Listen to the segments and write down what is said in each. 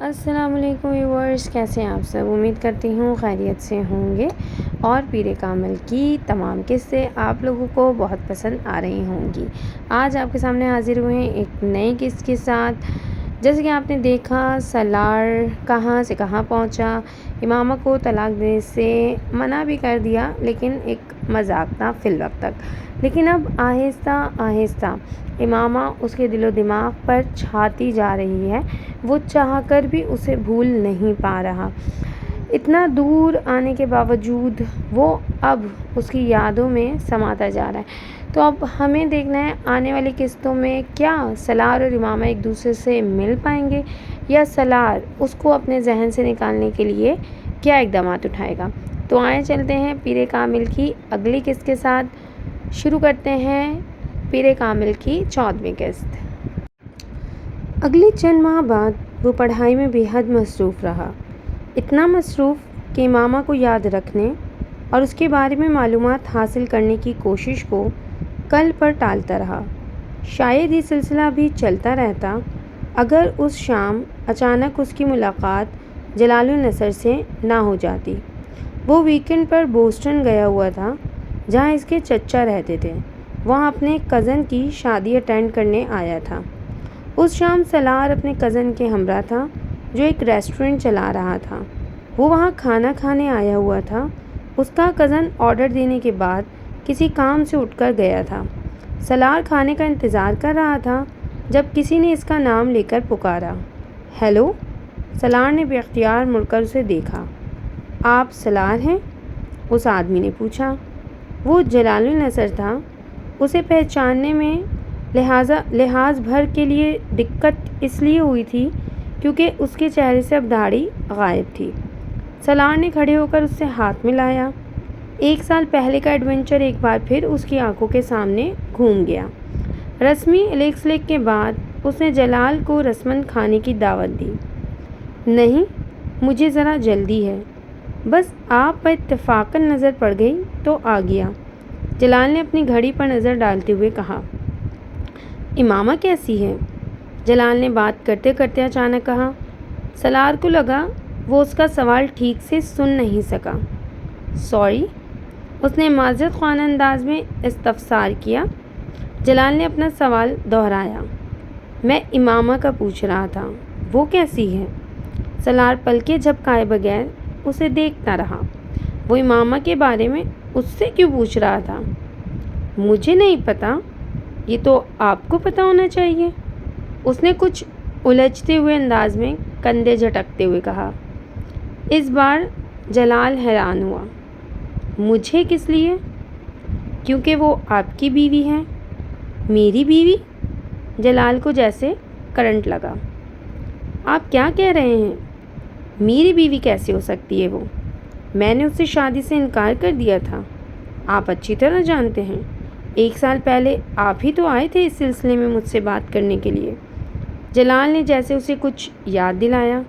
السلام علیکم ویورز، کیسے ہیں آپ سب؟ امید کرتی ہوں خیریت سے ہوں گے اور پیر کامل کی تمام قصے آپ لوگوں کو بہت پسند آ رہی ہوں گی۔ آج آپ کے سامنے حاضر ہوئے ہیں ایک نئے قصے کے ساتھ۔ جیسے کہ آپ نے دیکھا، سالار کہاں سے کہاں پہنچا، امامہ کو طلاق دینے سے منع بھی کر دیا، لیکن ایک مذاق تھا فی الوقت تک۔ لیکن اب آہستہ آہستہ امامہ اس کے دل و دماغ پر چھاتی جا رہی ہے، وہ چاہ کر بھی اسے بھول نہیں پا رہا۔ اتنا دور آنے کے باوجود وہ اب اس کی یادوں میں سماتا جا رہا ہے۔ تو اب ہمیں دیکھنا ہے آنے والی قسطوں میں کیا سالار اور امامہ ایک دوسرے سے مل پائیں گے، یا سالار اس کو اپنے ذہن سے نکالنے کے لیے کیا اقدامات اٹھائے گا۔ تو آئیں چلتے ہیں پیر کامل کی اگلی قسط کے ساتھ۔ شروع کرتے ہیں پیر کامل کی 14ویں قسط۔ اگلے چند ماہ بعد وہ پڑھائی میں بے حد مصروف رہا، اتنا مصروف کہ امامہ کو یاد رکھنے اور اس کے بارے میں معلومات حاصل کرنے کی کوشش کو کل پر ٹالتا رہا۔ شاید یہ سلسلہ بھی چلتا رہتا اگر اس شام اچانک اس کی ملاقات جلال النصر سے نہ ہو جاتی۔ وہ ویکنڈ پر بوسٹن گیا ہوا تھا، جہاں اس کے چچا رہتے تھے۔ وہاں اپنے کزن کی شادی اٹینڈ کرنے آیا تھا۔ اس شام سالار اپنے کزن کے ہمراہ تھا، جو ایک ریسٹورنٹ چلا رہا تھا۔ وہ وہاں کھانا کھانے آیا ہوا تھا۔ اس کا کزن آرڈر دینے کے بعد کسی کام سے اٹھ کر گیا تھا۔ سالار کھانے کا انتظار کر رہا تھا جب کسی نے اس کا نام لے کر پکارا، ہیلو! سالار نے بے اختیار مڑ کر اسے دیکھا۔ آپ سالار ہیں؟ اس آدمی نے پوچھا۔ وہ جلال النصر تھا۔ اسے پہچاننے میں لحاظ بھر کے لیے دقت اس لیے ہوئی تھی کیونکہ اس کے چہرے سے اب داڑھی غائب تھی۔ سالار نے کھڑے ہو کر اس سے ہاتھ ملایا۔ 1 سال پہلے کا ایڈونچر ایک بار پھر اس کی آنکھوں کے سامنے گھوم گیا۔ رسمی الیکس لیک کے بعد اس نے جلال کو رسماً کھانے کی دعوت دی۔ نہیں، مجھے ذرا جلدی ہے، بس آپ پر اتفاقاً نظر پڑ گئی تو آ گیا، جلال نے اپنی گھڑی پر نظر ڈالتے ہوئے کہا۔ امامہ کیسی ہے؟ جلال نے بات کرتے کرتے اچانک کہا۔ سالار کو لگا وہ اس کا سوال ٹھیک سے سن نہیں سکا۔ سوری، اس نے معذرت خواہ انداز میں استفسار کیا۔ جلال نے اپنا سوال دہرایا۔ میں امامہ کا پوچھ رہا تھا، وہ کیسی ہے؟ سالار پلکیں جھپکائے بغیر اسے دیکھتا رہا۔ وہ امامہ کے بارے میں اس سے کیوں پوچھ رہا تھا؟ مجھے نہیں پتا، یہ تو آپ کو پتا ہونا چاہیے، اس نے کچھ الجھتے ہوئے انداز میں کندھے جھٹکتے ہوئے کہا۔ اس بار جلال حیران ہوا۔ مجھے کس لیے؟ کیونکہ وہ آپ کی بیوی ہے۔ میری بیوی؟ جلال کو جیسے کرنٹ لگا۔ آپ کیا کہہ رہے ہیں؟ میری بیوی کیسے ہو سکتی ہے وہ؟ میں نے اس سے شادی سے انکار کر دیا تھا، آپ اچھی طرح جانتے ہیں۔ 1 سال پہلے آپ ہی تو آئے تھے اس سلسلے میں مجھ سے بات کرنے کے لیے۔ جلال نے جیسے اسے کچھ یاد دلایا۔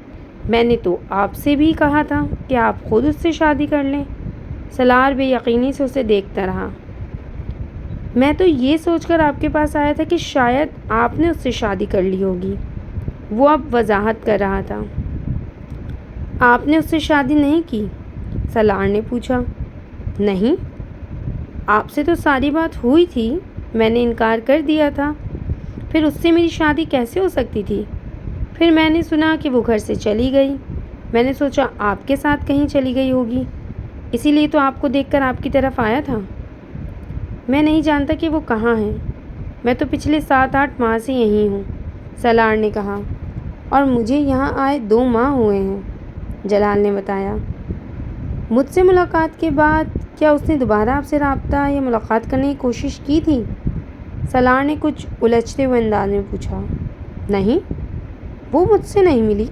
میں نے تو آپ سے بھی کہا تھا کہ آپ خود اس سے شادی کر لیں۔ سالار بے یقینی سے اسے دیکھتا رہا۔ میں تو یہ سوچ کر آپ کے پاس آیا تھا کہ شاید آپ نے اس سے شادی کر لی ہوگی۔ وہ اب وضاحت کر رہا تھا۔ آپ نے اس سے شادی نہیں کی؟ سالار نے پوچھا۔ نہیں، آپ سے تو ساری بات ہوئی تھی، میں نے انکار کر دیا تھا، پھر اس سے میری شادی کیسے ہو سکتی تھی؟ پھر میں نے سنا کہ وہ گھر سے چلی گئی، میں نے سوچا آپ کے ساتھ کہیں چلی گئی ہوگی، اسی لیے تو آپ کو دیکھ کر آپ کی طرف آیا تھا۔ میں نہیں جانتا کہ وہ کہاں ہیں، میں تو پچھلے 7-8 ماہ سے یہیں ہوں، سالار نے کہا، اور مجھے یہاں آئے 2 ماہ ہوئے ہیں، جلال نے بتایا۔ مجھ سے ملاقات کے بعد کیا اس نے دوبارہ آپ سے رابطہ یا ملاقات کرنے کی کوشش کی تھی؟ سالار نے کچھ الجھتے ہوئے انداز میں پوچھا۔ نہیں، وہ مجھ سے نہیں ملی۔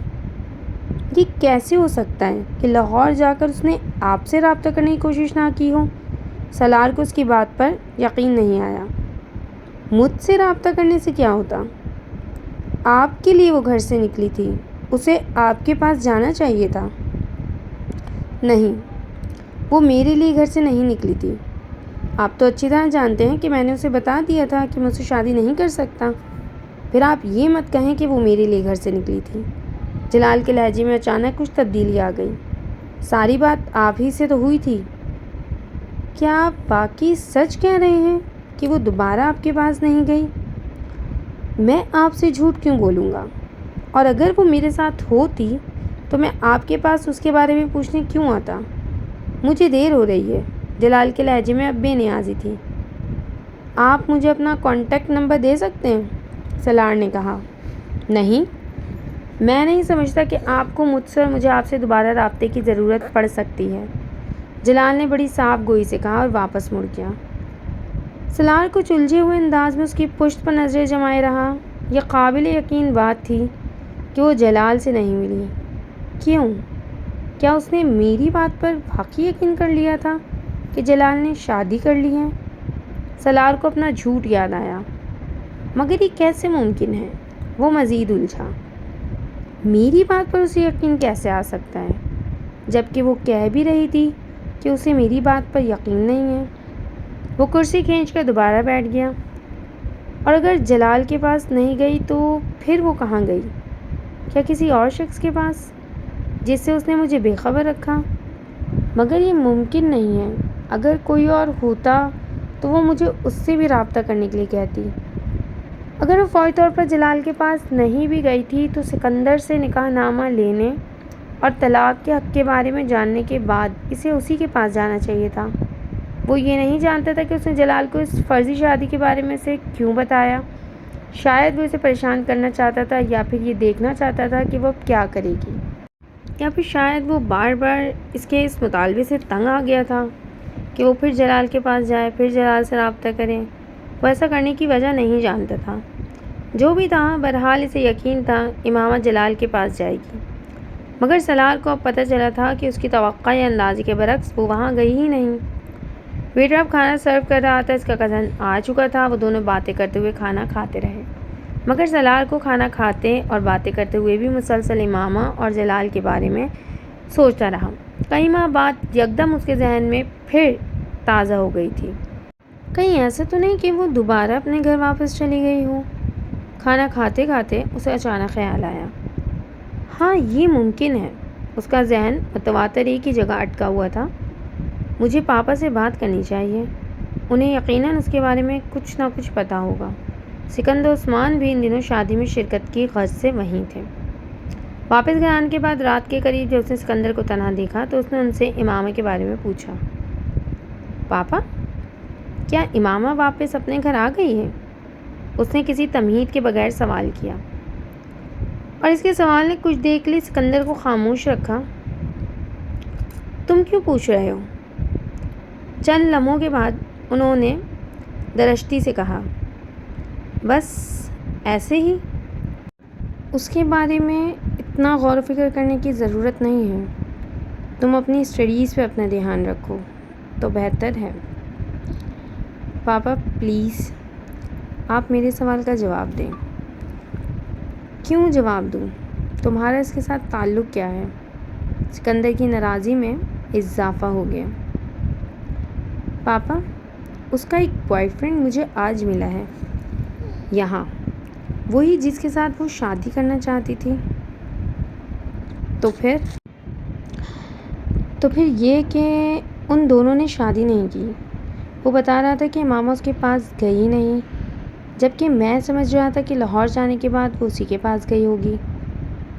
یہ کیسے ہو سکتا ہے کہ لاہور جا کر اس نے آپ سے رابطہ کرنے کی کوشش نہ کی ہو؟ سالار کو اس کی بات پر یقین نہیں آیا۔ مجھ سے رابطہ کرنے سے کیا ہوتا؟ آپ کے لیے وہ گھر سے نکلی تھی، اسے آپ کے پاس جانا چاہیے تھا۔ نہیں، وہ میرے لیے گھر سے نہیں نکلی تھی۔ آپ تو اچھی طرح جانتے ہیں کہ میں نے اسے بتا دیا تھا کہ میں اسے شادی نہیں کر سکتا۔ پھر آپ یہ مت کہیں کہ وہ میرے لیے گھر سے نکلی تھی۔ جلال کے لہجے میں اچانک کچھ تبدیلی آ گئی۔ ساری بات آپ ہی سے تو ہوئی تھی۔ کیا آپ واقعی سچ کہہ رہے ہیں کہ وہ دوبارہ آپ کے پاس نہیں گئی؟ میں آپ سے جھوٹ کیوں بولوں گا؟ اور اگر وہ میرے ساتھ ہوتی تو میں آپ کے پاس اس کے بارے میں پوچھنے کیوں آتا؟ مجھے دیر ہو رہی ہے۔ جلال کے لہجے میں اب بے نیازی تھی۔ آپ مجھے اپنا کانٹیکٹ نمبر دے سکتے ہیں؟ سالار نے کہا۔ نہیں، میں نہیں سمجھتا کہ آپ کو مجھ سے اور مجھے آپ سے دوبارہ رابطے کی ضرورت پڑ سکتی ہے، جلال نے بڑی صاف گوئی سے کہا اور واپس مڑ گیا۔ سالار کچھ الجھے ہوئے انداز میں اس کی پشت پر نظریں جمائے رہا۔ یہ قابل یقین بات تھی کہ وہ جلال سے نہیں ملی۔ کیوں؟ کیا اس نے میری بات پر واقعی یقین کر لیا تھا کہ جلال نے شادی کر لی ہے؟ سالار کو اپنا جھوٹ یاد آیا۔ مگر یہ کیسے ممکن ہے؟ وہ مزید الجھا۔ میری بات پر اسے یقین کیسے آ سکتا ہے جبکہ وہ کہہ بھی رہی تھی کہ اسے میری بات پر یقین نہیں ہے؟ وہ کرسی کھینچ کر دوبارہ بیٹھ گیا۔ اور اگر جلال کے پاس نہیں گئی تو پھر وہ کہاں گئی؟ کیا کسی اور شخص کے پاس جس سے اس نے مجھے بے خبر رکھا؟ مگر یہ ممکن نہیں ہے۔ اگر کوئی اور ہوتا تو وہ مجھے اس سے بھی رابطہ کرنے کے لیے کہتی۔ اگر وہ فوری طور پر جلال کے پاس نہیں بھی گئی تھی تو سکندر سے نکاح نامہ لینے اور طلاق کے حق کے بارے میں جاننے کے بعد اسے اسی کے پاس جانا چاہیے تھا۔ وہ یہ نہیں جانتا تھا کہ اس نے جلال کو اس فرضی شادی کے بارے میں سے کیوں بتایا۔ شاید وہ اسے پریشان کرنا چاہتا تھا یا پھر یہ دیکھنا چاہتا تھا کہ وہ کیا کرے گی، یا پھر شاید وہ بار بار اس کے اس مطالبے سے تنگ آ گیا تھا کہ وہ پھر جلال کے پاس جائے، پھر جلال سے رابطہ کرے۔ وہ ایسا کرنے کی وجہ نہیں جانتا تھا۔ جو بھی تھا، بہرحال اسے یقین تھا امامہ جلال کے پاس جائے گی۔ مگر سالار کو اب پتہ چلا تھا کہ اس کی توقع یا اندازے کے برعکس وہ وہاں گئی ہی نہیں۔ ویٹر اب کھانا سرو کر رہا تھا۔ اس کا کزن آ چکا تھا۔ وہ دونوں باتیں کرتے ہوئے کھانا کھاتے رہے، مگر سالار کو کھانا کھاتے اور باتیں کرتے ہوئے بھی مسلسل امامہ اور جلال کے بارے میں سوچتا رہا۔ کئی ماہ بعد یکدم اس کے ذہن میں پھر تازہ ہو گئی تھی۔ کہیں ایسا تو نہیں کہ وہ دوبارہ اپنے گھر واپس چلی گئی ہو؟ کھانا کھاتے کھاتے اسے اچانک خیال آیا۔ ہاں، یہ ممکن ہے۔ اس کا ذہن متواتر ایک ہی جگہ اٹکا ہوا تھا۔ مجھے پاپا سے بات کرنی چاہیے۔ انہیں یقیناً اس کے بارے میں کچھ نہ کچھ پتہ ہوگا۔ سکندر عثمان بھی ان دنوں شادی میں شرکت کی غرض سے وہیں تھے۔ واپس گھر آنے کے بعد رات کے قریب جب اس نے سکندر کو تنہا دیکھا تو اس نے ان سے امامہ کے بارے میں پوچھا۔ پاپا، کیا امامہ واپس اپنے گھر آ گئی ہے؟ اس نے کسی تمہید کے بغیر سوال کیا، اور اس کے سوال نے کچھ دیر کے لیے سکندر کو خاموش رکھا۔ تم کیوں پوچھ رہے ہو؟ چند لمحوں کے بعد انہوں نے درشتی سے کہا، بس ایسے ہی۔ اس کے بارے میں اتنا غور و فکر کرنے کی ضرورت نہیں ہے۔ تم اپنی اسٹڈیز پہ اپنا دھیان رکھو تو بہتر ہے۔ پاپا پلیز، آپ میرے سوال کا جواب دیں۔ کیوں جواب دوں؟ تمہارا اس کے ساتھ تعلق کیا ہے؟ سکندر کی ناراضی میں اضافہ ہو گیا۔ پاپا، اس کا ایک بوائے فرینڈ مجھے آج ملا ہے یہاں، وہی جس کے ساتھ وہ شادی کرنا چاہتی تھی۔ تو پھر یہ کہ ان دونوں نے شادی نہیں کی۔ وہ بتا رہا تھا کہ ماما اس کے پاس گئی نہیں، جبکہ میں سمجھ رہا تھا کہ لاہور جانے کے بعد وہ اسی کے پاس گئی ہوگی۔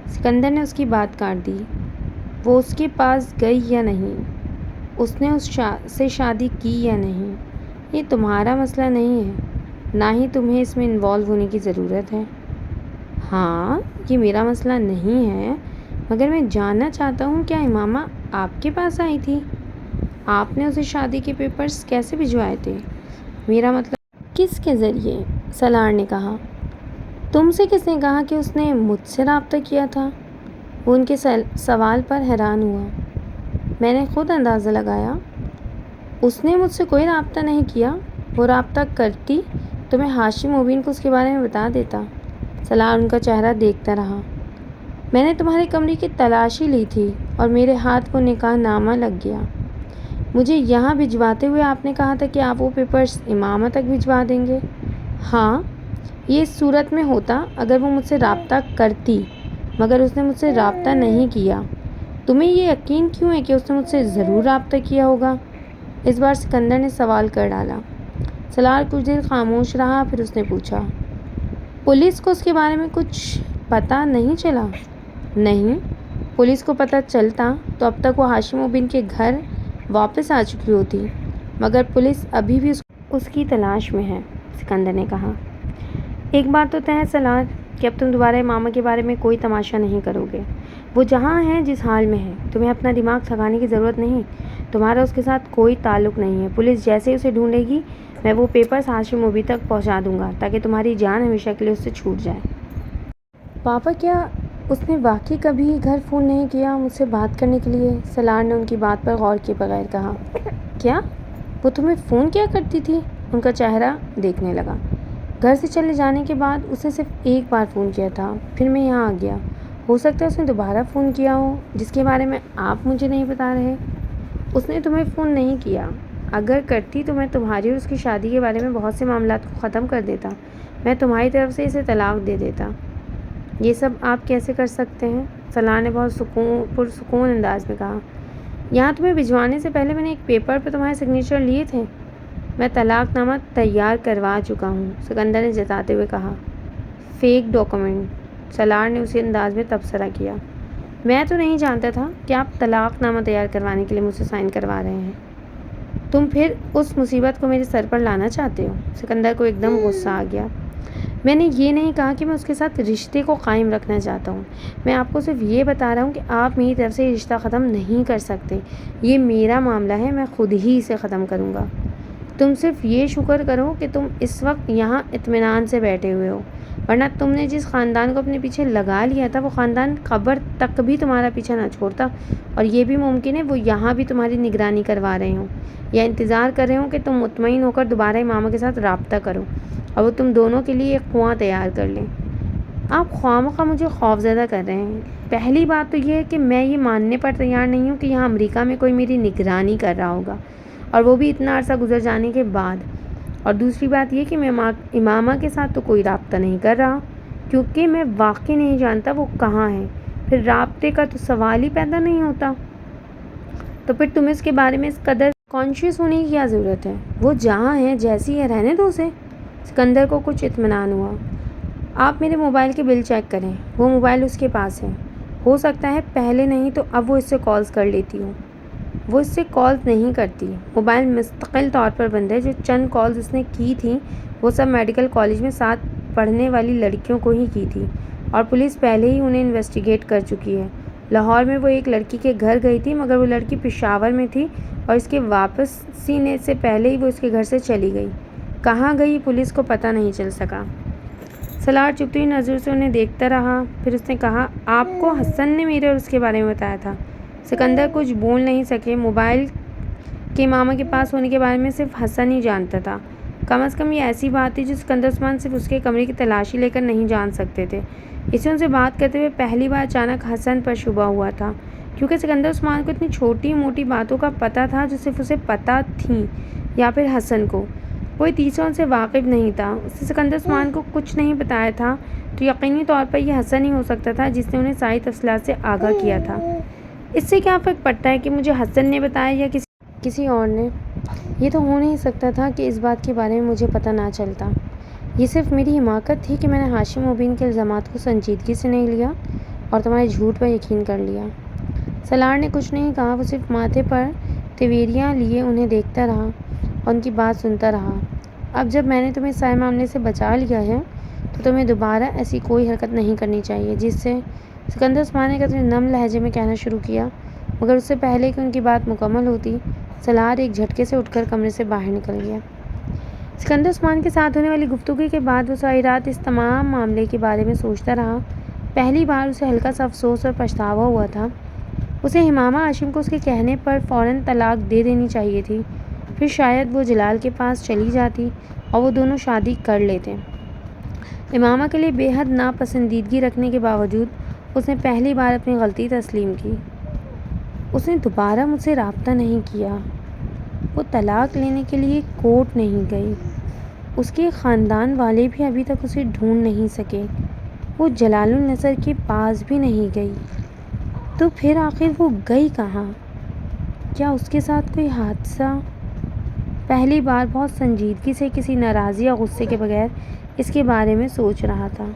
سکندر نے اس کی بات کاٹ دی۔ وہ اس کے پاس گئی یا نہیں، اس نے اس سے شادی کی یا نہیں، یہ تمہارا مسئلہ نہیں ہے، نہ ہی تمہیں اس میں انوالو ہونے کی ضرورت ہے۔ ہاں، یہ میرا مسئلہ نہیں ہے، مگر میں جاننا چاہتا ہوں کیا امامہ آپ کے پاس آئی تھی؟ آپ نے اسے شادی کے پیپرز کیسے بھجوائے تھے؟ میرا مطلب کس کے ذریعے؟ سالار نے کہا۔ تم سے کس نے کہا کہ اس نے مجھ سے رابطہ کیا تھا؟ وہ ان کے سوال پر حیران ہوا۔ میں نے خود اندازہ لگایا۔ اس نے مجھ سے کوئی رابطہ نہیں کیا۔ وہ رابطہ کرتی تو میں ہاشم مبین کو اس کے بارے میں بتا دیتا۔ سالار ان کا چہرہ دیکھتا رہا۔ میں نے تمہارے کمرے کی تلاشی لی تھی اور میرے ہاتھ وہ نکاح نامہ لگ گیا۔ مجھے یہاں بھجواتے ہوئے آپ نے کہا تھا کہ آپ وہ پیپرز امامہ تک بھجوا دیں گے۔ ہاں، یہ اس صورت میں ہوتا اگر وہ مجھ سے رابطہ کرتی، مگر اس نے مجھ سے رابطہ نہیں کیا۔ تمہیں یہ یقین کیوں ہے کہ اس نے مجھ سے ضرور رابطہ کیا ہوگا؟ اس بار سکندر نے سوال کر ڈالا۔ سالار کچھ دیر خاموش رہا، پھر اس نے پوچھا، پولیس کو اس کے بارے میں کچھ پتہ نہیں چلا؟ نہیں، پولیس کو پتہ چلتا تو اب تک وہ ہاشم بن کے گھر واپس آ چکی ہوتی، مگر پولیس ابھی بھی اس کی تلاش میں ہے، سکندر نے کہا۔ ایک بات تو طے ہے سالار کہ اب تم دوبارہ امامہ کے بارے میں کوئی تماشا نہیں کرو گے۔ وہ جہاں ہے، جس حال میں ہے، تمہیں اپنا دماغ تھکانے کی ضرورت نہیں۔ تمہارا اس کے ساتھ کوئی تعلق نہیں ہے۔ پولیس جیسے ہی اسے ڈھونڈے گی، میں وہ پیپرز ہاشم مبی تک پہنچا دوں گا تاکہ تمہاری جان ہمیشہ کے لیے اس سے چھوٹ جائے۔ پاپا، کیا اس نے واقعی کبھی گھر فون نہیں کیا مجھ سے بات کرنے کے لیے؟ سالار نے ان کی بات پر غور کیے بغیر کہا۔ کیا وہ تمہیں فون کیا کرتی تھی؟ ان کا چہرہ دیکھنے لگا۔ گھر سے چلے جانے کے بعد اس نے صرف ایک بار فون کیا تھا، پھر میں یہاں آ گیا۔ ہو سکتا ہے اس نے دوبارہ فون کیا ہو جس کے بارے میں آپ مجھے نہیں بتا رہے۔ اس نے تمہیں فون نہیں کیا۔ اگر کرتی تو میں تمہاری اور اس کی شادی کے بارے میں بہت سے معاملات کو ختم کر دیتا۔ میں تمہاری طرف سے اسے طلاق دے دیتا۔ یہ سب آپ کیسے کر سکتے ہیں؟ سالار نے بہت پرسکون انداز میں کہا۔ یہاں تمہیں بھجوانے سے پہلے میں نے ایک پیپر پہ تمہارے سگنیچر لیے تھے۔ میں طلاق نامہ تیار کروا چکا ہوں، سکندر نے جتاتے ہوئے کہا۔ فیک ڈاکومنٹ، سالار نے اسی انداز میں تبصرہ کیا۔ میں تو نہیں جانتا تھا کہ آپ طلاق نامہ تیار کروانے کے لیے مجھ سے سائن کروا رہے ہیں۔ تم پھر اس مصیبت کو میرے سر پر لانا چاہتے ہو؟ سکندر کو ایک دم غصہ آ گیا۔ میں نے یہ نہیں کہا کہ میں اس کے ساتھ رشتے کو قائم رکھنا چاہتا ہوں۔ میں آپ کو صرف یہ بتا رہا ہوں کہ آپ میری طرف سے یہ رشتہ ختم نہیں کر سکتے۔ یہ میرا معاملہ ہے، میں خود ہی اسے ختم کروں گا۔ تم صرف یہ شکر کرو کہ تم اس وقت یہاں اطمینان سے بیٹھے ہوئے ہو، ورنہ تم نے جس خاندان کو اپنے پیچھے لگا لیا تھا وہ خاندان قبر تک بھی تمہارا پیچھا نہ چھوڑتا، اور یہ بھی ممکن ہے وہ یہاں بھی تمہاری نگرانی کروا رہے ہوں یا انتظار کر رہے ہوں کہ تم مطمئن ہو کر دوبارہ امامہ کے ساتھ رابطہ کرو اور وہ تم دونوں کے لیے ایک کنواں تیار کر لیں۔ آپ خواہ مجھے خوفزدہ کر رہے ہیں۔ پہلی بات تو یہ ہے کہ میں یہ ماننے پر تیار نہیں ہوں کہ یہاں امریکہ میں کوئی میری نگرانی کر رہا ہوگا، اور وہ بھی اتنا عرصہ گزر جانے کے بعد۔ اور دوسری بات یہ کہ میں امامہ کے ساتھ تو کوئی رابطہ نہیں کر رہا، کیونکہ میں واقعی نہیں جانتا وہ کہاں ہے۔ پھر رابطے کا تو سوال ہی پیدا نہیں ہوتا۔ تو پھر تمہیں اس کے بارے میں اس قدر کانشیس ہونے کی کیا ضرورت ہے؟ وہ جہاں ہے، جیسی ہے، رہنے دو اسے۔ سکندر کو کچھ اطمینان ہوا۔ آپ میرے موبائل کے بل چیک کریں، وہ موبائل اس کے پاس ہے۔ ہو سکتا ہے پہلے نہیں تو اب وہ اس سے کالز کر لیتی ہوں۔ وہ اس سے کالز نہیں کرتی، موبائل مستقل طور پر بند ہے۔ جو چند کالز اس نے کی تھیں وہ سب میڈیکل کالج میں ساتھ پڑھنے والی لڑکیوں کو ہی کی تھی، اور پولیس پہلے ہی انہیں انویسٹیگیٹ کر چکی ہے۔ لاہور میں وہ ایک لڑکی کے گھر گئی تھی، مگر وہ لڑکی پشاور میں تھی اور اس کے واپس سینے سے پہلے ہی وہ اس کے گھر سے چلی گئی۔ کہاں گئی پولیس کو پتہ نہیں چل سکا۔ سالار چپتی ہوئی نظر سے انہیں دیکھتا رہا، پھر اس نے کہا، آپ کو حسن نے میرے اور اس کے بارے میں بتایا تھا؟ سکندر کچھ بول نہیں سکے۔ موبائل کے امامہ کے پاس ہونے کے بارے میں صرف حسن ہی جانتا تھا۔ کم از کم یہ ایسی بات تھی جو سکندر عثمان صرف اس کے کمرے کی تلاشی لے کر نہیں جان سکتے تھے۔ اسے ان سے بات کرتے ہوئے پہلی بار اچانک حسن پر شبہ ہوا تھا، کیونکہ سکندر عثمان کو اتنی چھوٹی موٹی باتوں کا پتہ تھا جو صرف اسے پتہ تھیں، یا پھر حسن کو۔ کوئی تیسرا ان سے واقف نہیں تھا۔ اس نے سکندر عثمان کو کچھ نہیں بتایا تھا تو یقینی طور پر یہ حسن ہی ہو سکتا تھا جس نے انہیں ساری تفصیلات سے آگاہ کیا تھا۔ اس سے کیا فرق پڑتا ہے کہ مجھے حسن نے بتایا یا کسی اور نے؟ یہ تو ہو نہیں سکتا تھا کہ اس بات کے بارے میں مجھے پتہ نہ چلتا۔ یہ صرف میری حماقت تھی کہ میں نے ہاشم مبین کے الزامات کو سنجیدگی سے نہیں لیا اور تمہارے جھوٹ پر یقین کر لیا۔ سالار نے کچھ نہیں کہا، وہ صرف ماتھے پر تیوریاں لیے انہیں دیکھتا رہا اور ان کی بات سنتا رہا۔ اب جب میں نے تمہیں سارے معاملے سے بچا لیا ہے تو تمہیں دوبارہ ایسی کوئی حرکت نہیں کرنی چاہیے جس سے سکندر عثمان نے قدر نم لہجے میں کہنا شروع کیا، مگر اس سے پہلے کہ ان کی بات مکمل ہوتی سالار ایک جھٹکے سے اٹھ کر کمرے سے باہر نکل گیا۔ سکندر عثمان کے ساتھ ہونے والی گفتگو کے بعد وہ ساری رات اس تمام معاملے کے بارے میں سوچتا رہا۔ پہلی بار اسے ہلکا سا افسوس اور پچھتاوا ہوا تھا۔ اسے امامہ ہاشم کو اس کے کہنے پر فوراً طلاق دے دینی چاہیے تھی، پھر شاید وہ جلال کے پاس چلی جاتی اور وہ دونوں شادی کر لیتے۔ امامہ کے لیے بے حد ناپسندیدگی رکھنے کے باوجود اس نے پہلی بار اپنی غلطی تسلیم کی۔ اس نے دوبارہ مجھ سے رابطہ نہیں کیا۔ وہ طلاق لینے کے لیے کورٹ نہیں گئی۔ اس کے خاندان والے بھی ابھی تک اسے ڈھونڈ نہیں سکے۔ وہ جلال النصر کے پاس بھی نہیں گئی، تو پھر آخر وہ گئی کہاں؟ کیا اس کے ساتھ کوئی حادثہ؟ پہلی بار بہت سنجیدگی سے کسی ناراضی یا غصے کے بغیر اس کے بارے میں سوچ رہا تھا۔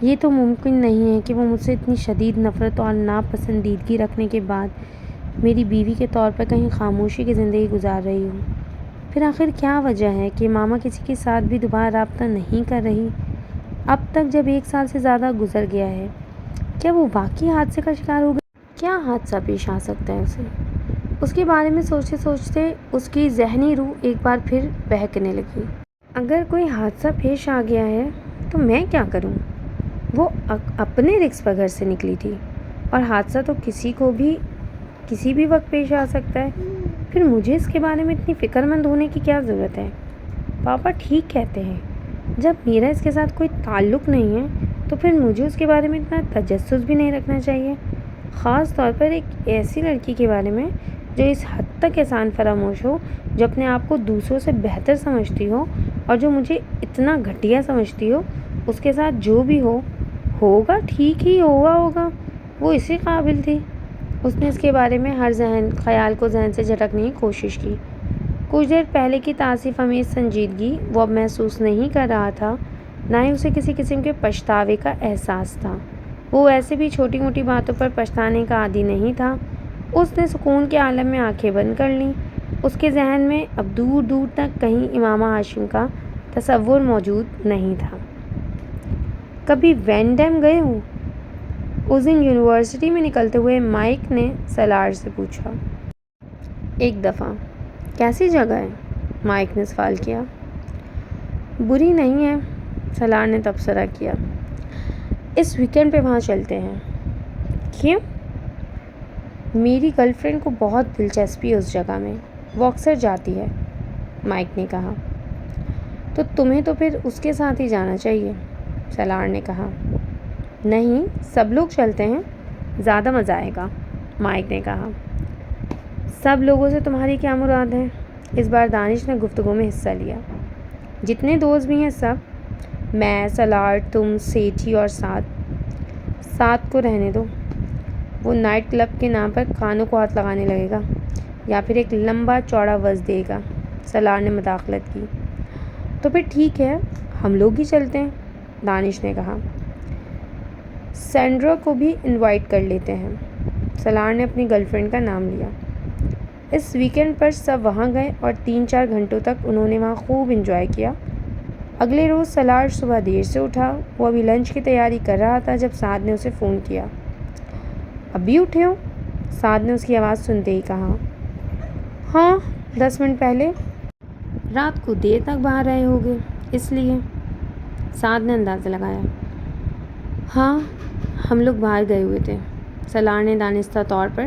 یہ تو ممکن نہیں ہے کہ وہ مجھ سے اتنی شدید نفرت اور ناپسندیدگی رکھنے کے بعد میری بیوی کے طور پر کہیں خاموشی کی زندگی گزار رہی ہوں۔ پھر آخر کیا وجہ ہے کہ ماما کسی کے ساتھ بھی دوبارہ رابطہ نہیں کر رہی؟ اب تک جب 1 سال سے زیادہ گزر گیا ہے، کیا وہ واقعی حادثے کا شکار ہو گئی؟ کیا حادثہ پیش آ سکتا ہے اسے؟ اس کے بارے میں سوچتے سوچتے اس کی ذہنی روح ایک بار پھر بہکنے لگی۔ اگر کوئی حادثہ پیش آ گیا ہے تو میں کیا کروں؟ وہ اپنے رزق پر گھر سے نکلی تھی، اور حادثہ تو کسی کو بھی کسی بھی وقت پیش آ سکتا ہے۔ پھر مجھے اس کے بارے میں اتنی فکر مند ہونے کی کیا ضرورت ہے؟ پاپا ٹھیک کہتے ہیں، جب میرا اس کے ساتھ کوئی تعلق نہیں ہے تو پھر مجھے اس کے بارے میں اتنا تجسس بھی نہیں رکھنا چاہیے، خاص طور پر ایک ایسی لڑکی کے بارے میں جو اس حد تک احسان فراموش ہو، جو اپنے آپ کو دوسروں سے بہتر سمجھتی ہو، اور جو مجھے اتنا گھٹیا سمجھتی ہو۔ اس کے ساتھ جو بھی ہوگا ٹھیک ہی ہوگا، وہ اسی قابل تھی۔ اس نے اس کے بارے میں ہر خیال کو ذہن سے جھٹکنے کی کوشش کی۔ کچھ دیر پہلے کی تاسف امیز سنجیدگی وہ اب محسوس نہیں کر رہا تھا، نہ ہی اسے کسی قسم کے پچھتاوے کا احساس تھا۔ وہ ویسے بھی چھوٹی موٹی باتوں پر پچھتانے کا عادی نہیں تھا۔ اس نے سکون کے عالم میں آنکھیں بند کر لیں۔ اس کے ذہن میں اب دور دور تک کہیں امام ہاشم کا تصور موجود نہیں تھا۔ کبھی وین ڈیم گئے ہو؟ اس دن یونیورسٹی میں نکلتے ہوئے مائک نے سالار سے پوچھا۔ ایک دفعہ۔ کیسی جگہ ہے؟ مائک نے سوال کیا۔ بری نہیں ہے، سالار نے تبصرہ کیا۔ اس ویکینڈ پہ وہاں چلتے ہیں۔ کیوں؟ میری گرل فرینڈ کو بہت دلچسپی ہے اس جگہ میں، وہ اکثر جاتی ہے، مائک نے کہا۔ تو تمہیں تو پھر اس کے ساتھ ہی جانا چاہیے، سالار نے کہا۔ نہیں، سب لوگ چلتے ہیں، زیادہ مزہ آئے گا، مائک نے کہا۔ سب لوگوں سے تمہاری کیا مراد ہے؟ اس بار دانش نے گفتگو میں حصہ لیا۔ جتنے دوست بھی ہیں سب، میں، سالار، تم، سیٹھی اور ساتھ کو رہنے دو۔ وہ نائٹ کلب کے نام پر کانوں کو ہاتھ لگانے لگے گا یا پھر ایک لمبا چوڑا وز دے گا، سالار نے مداخلت کی۔ تو پھر ٹھیک ہے، ہم لوگ ہی چلتے ہیں، دانش نے کہا۔ سینڈرا کو بھی انوائٹ کر لیتے ہیں، سالار نے اپنی گرل فرینڈ کا نام لیا۔ اس ویکینڈ پر سب وہاں گئے اور 3-4 گھنٹوں تک انہوں نے وہاں خوب انجوائے کیا۔ اگلے روز سالار صبح دیر سے اٹھا۔ وہ ابھی لنچ کی تیاری کر رہا تھا جب سعد نے اسے فون کیا۔ ابھی اٹھے ہو؟ سعد نے اس کی آواز سنتے ہی کہا۔ ہاں، 10 منٹ پہلے۔ رات کو دیر تک باہر رہے ہوگے اس لیے، سعد نے اندازہ لگایا۔ ہاں، ہم لوگ باہر گئے ہوئے تھے، سالار نے دانستہ طور پر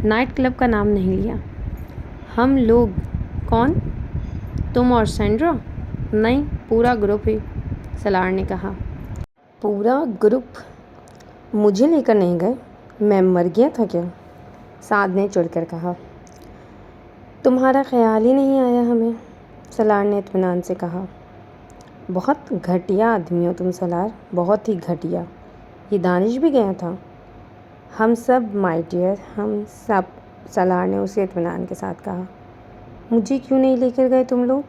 نائٹ کلب کا نام نہیں لیا۔ ہم لوگ؟ کون؟ تم اور سینڈرا؟ نہیں، پورا گروپ ہی، سالار نے کہا۔ پورا گروپ؟ مجھے لے کر نہیں گئے؟ میں مر گیا تھا کیا؟ سعد نے چڑھ کر کہا۔ تمہارا خیال ہی نہیں آیا ہمیں، سالار نے اطمینان سے کہا۔ بہت گھٹیا آدمی ہو تم سالار، بہت ہی گھٹیا۔ یہ دانش بھی گیا تھا؟ ہم سب، مائی ڈیئر، ہم سب، سالار نے اسے اطمینان کے ساتھ کہا۔ مجھے کیوں نہیں لے کر گئے تم لوگ؟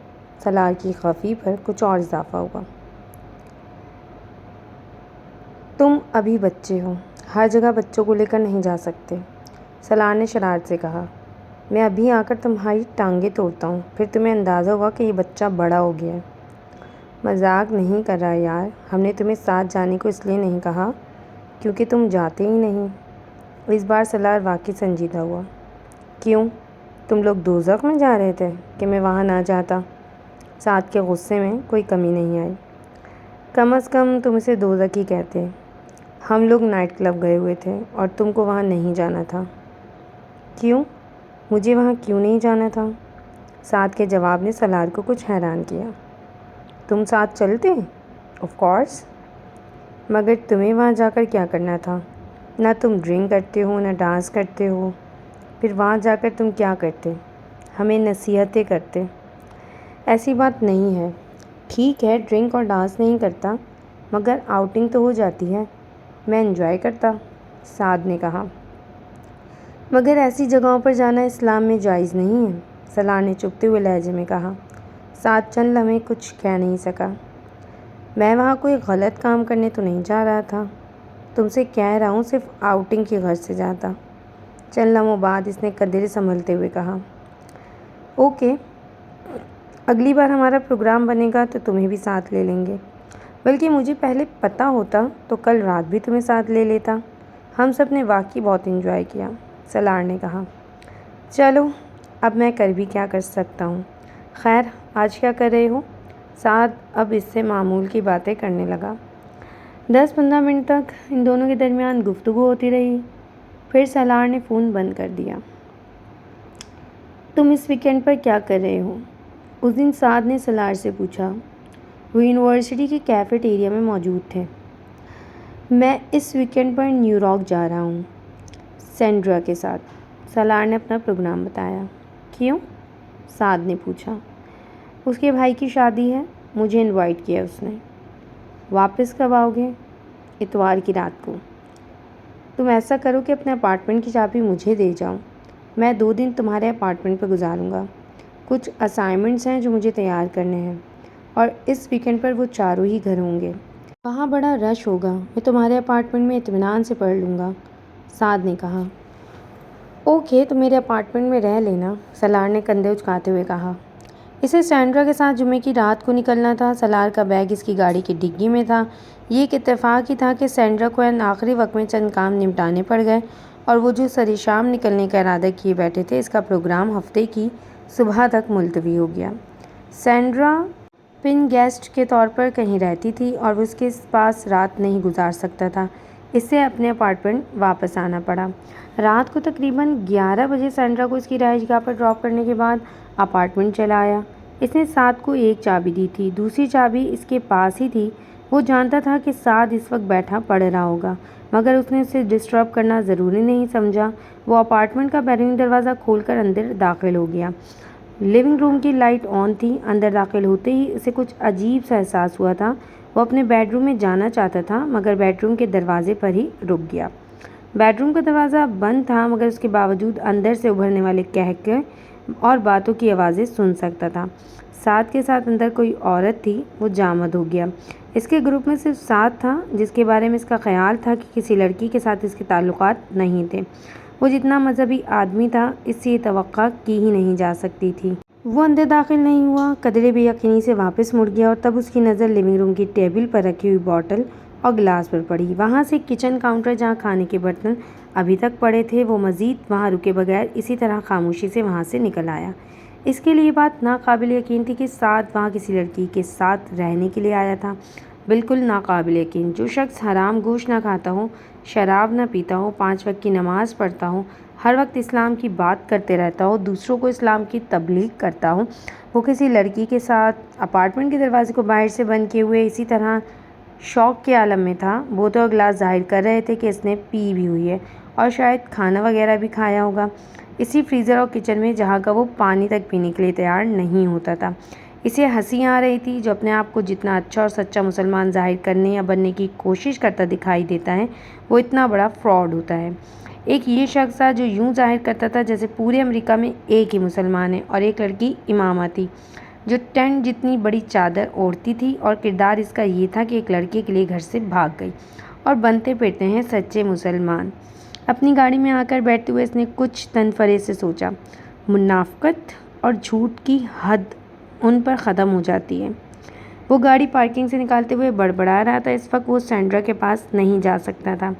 سالار کی خفی پر کچھ اور اضافہ ہوا۔ تم ابھی بچے ہو، ہر جگہ بچوں کو لے کر نہیں جا سکتے، سالار نے شرارت سے کہا۔ میں ابھی آ کر تمہاری ٹانگیں توڑتا ہوں، پھر تمہیں اندازہ ہوگا کہ یہ بچہ بڑا ہو گیا ہے۔ مذاق نہیں کر رہا یار، ہم نے تمہیں ساتھ جانے کو اس لیے نہیں کہا کیونکہ تم جاتے ہی نہیں۔ اس بار سالار واقعی سنجیدہ ہوا۔ کیوں؟ تم لوگ دوزخ میں جا رہے تھے کہ میں وہاں نہ جاتا؟ سعد کے غصے میں کوئی کمی نہیں آئی۔ کم از کم تم اسے دوزخ ہی کہتے۔ ہم لوگ نائٹ کلب گئے ہوئے تھے اور تم کو وہاں نہیں جانا تھا۔ کیوں؟ مجھے وہاں کیوں نہیں جانا تھا؟ سعد کے جواب نے سالار کو کچھ حیران کیا۔ تم ساتھ چلتے؟ آف کورس، مگر تمہیں وہاں جا کر کیا کرنا تھا؟ نہ تم ڈرنک کرتے ہو، نہ ڈانس کرتے ہو، پھر وہاں جا کر تم کیا کرتے؟ ہمیں نصیحتیں کرتے۔ ایسی بات نہیں ہے۔ ٹھیک ہے، ڈرنک اور ڈانس نہیں کرتا، مگر آؤٹنگ تو ہو جاتی ہے۔ میں انجوائے کرتا، سعد نے کہا۔ مگر ایسی جگہوں پر جانا اسلام میں جائز نہیں ہے، سلار نے چبھتے ہوئے لہجے میں کہا۔ سعد چند لمحے کچھ کہہ نہیں سکا۔ میں وہاں کوئی غلط کام کرنے تو نہیں جا رہا تھا، تم سے کہہ رہا ہوں صرف آؤٹنگ کی غرض سے جاتا۔ چند لمحوں بعد اس نے قدرے سنبھلتے ہوئے کہا، اوکے، اگلی بار ہمارا پروگرام بنے گا تو تمہیں بھی ساتھ لے لیں گے، بلکہ مجھے پہلے پتہ ہوتا تو کل رات بھی تمہیں ساتھ لے لیتا۔ ہم سب نے واقعی بہت انجوائے کیا، سلار نے کہا۔ چلو، اب میں کر بھی کیا کر سکتا ہوں۔ خیر، آج کیا کر رہے ہو؟ سعد اب اس سے معمول کی باتیں کرنے لگا۔ 10-15 منٹ تک ان دونوں کے درمیان گفتگو ہوتی رہی، پھر سلار نے فون بند کر دیا۔ تم اس ویکینڈ پر کیا کر رہے ہو؟ اس دن سعد نے سلار سے پوچھا۔ وہ یونیورسٹی کے کیفیٹیریا میں موجود تھے۔ میں اس ویکینڈ پر نیو یارک جا رہا ہوں، سینڈرا کے ساتھ، سلار نے اپنا پروگرام بتایا۔ کیوں؟ سعد نے پوچھا۔ اس کے بھائی کی شادی ہے، مجھے انوائٹ کیا اس نے۔ واپس کب آؤ گے؟ اتوار کی رات کو۔ تم ایسا کرو کہ اپنے اپارٹمنٹ کی چابی مجھے دے جاؤ، میں 2 دن تمہارے اپارٹمنٹ پر گزاروں گا۔ کچھ اسائنمنٹس ہیں جو مجھے تیار کرنے ہیں، اور اس ویکینڈ پر وہ چاروں ہی گھر ہوں گے۔ وہاں بڑا رش ہوگا، میں تمہارے اپارٹمنٹ میں اطمینان سے پڑھ لوں گا، سعد نے کہا۔ اوکے، تم میرے اپارٹمنٹ میں رہ لینا، سلار نے کندھے اچکاتے ہوئے کہا۔ اسے سینڈرا کے ساتھ جمعے کی رات کو نکلنا تھا۔ سلار کا بیگ اس کی گاڑی کی ڈگی میں تھا۔ یہ ایک اتفاق ہی تھا کہ سینڈرا کو آخری وقت میں چند کام نمٹانے پڑ گئے، اور وہ جو سر شام نکلنے کا ارادہ کیے بیٹھے تھے، اس کا پروگرام ہفتے کی صبح تک ملتوی ہو گیا۔ سینڈرا پن گیسٹ کے طور پر کہیں رہتی تھی، اور وہ اس کے پاس رات نہیں گزار سکتا تھا۔ اس سے اپنے اپارٹمنٹ واپس آنا پڑا۔ رات کو تقریباً 11 بجے سینڈرا کو اس کی رہائش گاہ پر ڈراپ کرنے کے بعد اپارٹمنٹ چلا آیا۔ اس نے سعد کو ایک چابی دی تھی، دوسری چابی اس کے پاس ہی تھی۔ وہ جانتا تھا کہ سعد اس وقت بیٹھا پڑھ رہا ہوگا، مگر اس نے اسے ڈسٹرب کرنا ضروری نہیں سمجھا۔ وہ اپارٹمنٹ کا بیرونی دروازہ کھول کر اندر داخل ہو گیا۔ لیونگ روم کی لائٹ آن تھی۔ اندر داخل ہوتے ہی اسے کچھ عجیب سا احساس ہوا تھا۔ وہ اپنے بیڈ روم میں جانا چاہتا تھا، مگر بیڈ روم کے دروازے پر ہی رک گیا۔ بیڈ روم کا دروازہ بند تھا، مگر اس کے باوجود اندر سے ابھرنے والے قہقہے اور باتوں کی آوازیں سن سکتا تھا۔ سعد کے ساتھ اندر کوئی عورت تھی۔ وہ جامد ہو گیا۔ اس کے گروپ میں صرف سعد تھا، جس کے بارے میں اس کا خیال تھا کہ کسی لڑکی کے ساتھ اس کے تعلقات نہیں تھے۔ وہ جتنا مذہبی آدمی تھا، اس سے یہ توقع کی ہی نہیں جا سکتی تھی۔ وہ اندر داخل نہیں ہوا، قدرے بے یقینی سے واپس مڑ گیا، اور تب اس کی نظر لیونگ روم کی ٹیبل پر رکھی ہوئی بوتل اور گلاس پر پڑی۔ وہاں سے کچن کاؤنٹر جہاں کھانے کے برتن ابھی تک پڑے تھے، وہ مزید وہاں رکے بغیر اسی طرح خاموشی سے وہاں سے نکل آیا۔ اس کے لیے بات ناقابل یقین تھی کہ سعد وہاں کسی لڑکی کے ساتھ رہنے کے لیے آیا تھا۔ بالکل ناقابل یقین۔ جو شخص حرام گوشت نہ کھاتا ہو، شراب نہ پیتا ہو، 5 وقت کی نماز پڑھتا ہو، ہر وقت اسلام کی بات کرتے رہتا ہو، دوسروں کو اسلام کی تبلیغ کرتا ہو، وہ کسی لڑکی کے ساتھ اپارٹمنٹ کے دروازے کو باہر سے بند کیے ہوئے اسی طرح شوق کے عالم میں تھا۔ بوتل اور گلاس ظاہر کر رہے تھے کہ اس نے پی بھی ہوئی ہے، اور شاید کھانا وغیرہ بھی کھایا ہوگا، اسی فریزر اور کچن میں جہاں کا وہ پانی تک پینے کے لیے تیار نہیں ہوتا تھا۔ اسے ہنسی آ رہی تھی۔ جو اپنے آپ کو جتنا اچھا اور سچا مسلمان ظاہر کرنے یا بننے کی کوشش کرتا دکھائی دیتا ہے، وہ اتنا بڑا فراڈ ہوتا ہے۔ ایک یہ شخص تھا جو یوں ظاہر کرتا تھا جیسے پورے امریکہ میں ایک ہی مسلمان ہے، اور ایک لڑکی امامہ تھی جو ٹینٹ جتنی بڑی چادر اوڑھتی تھی، اور کردار اس کا یہ تھا کہ ایک لڑکے کے لیے گھر سے بھاگ گئی، اور بنتے پھرتے ہیں سچے مسلمان۔ اپنی گاڑی میں آ کر بیٹھتے ہوئے اس نے کچھ تنفرے سے سوچا، منافقت اور جھوٹ کی حد ان پر ختم ہو جاتی ہے۔ وہ گاڑی پارکنگ سے نکالتے ہوئے بڑبڑا رہا تھا۔ اس وقت وہ سینڈرا کے پاس نہیں جا سکتا تھا۔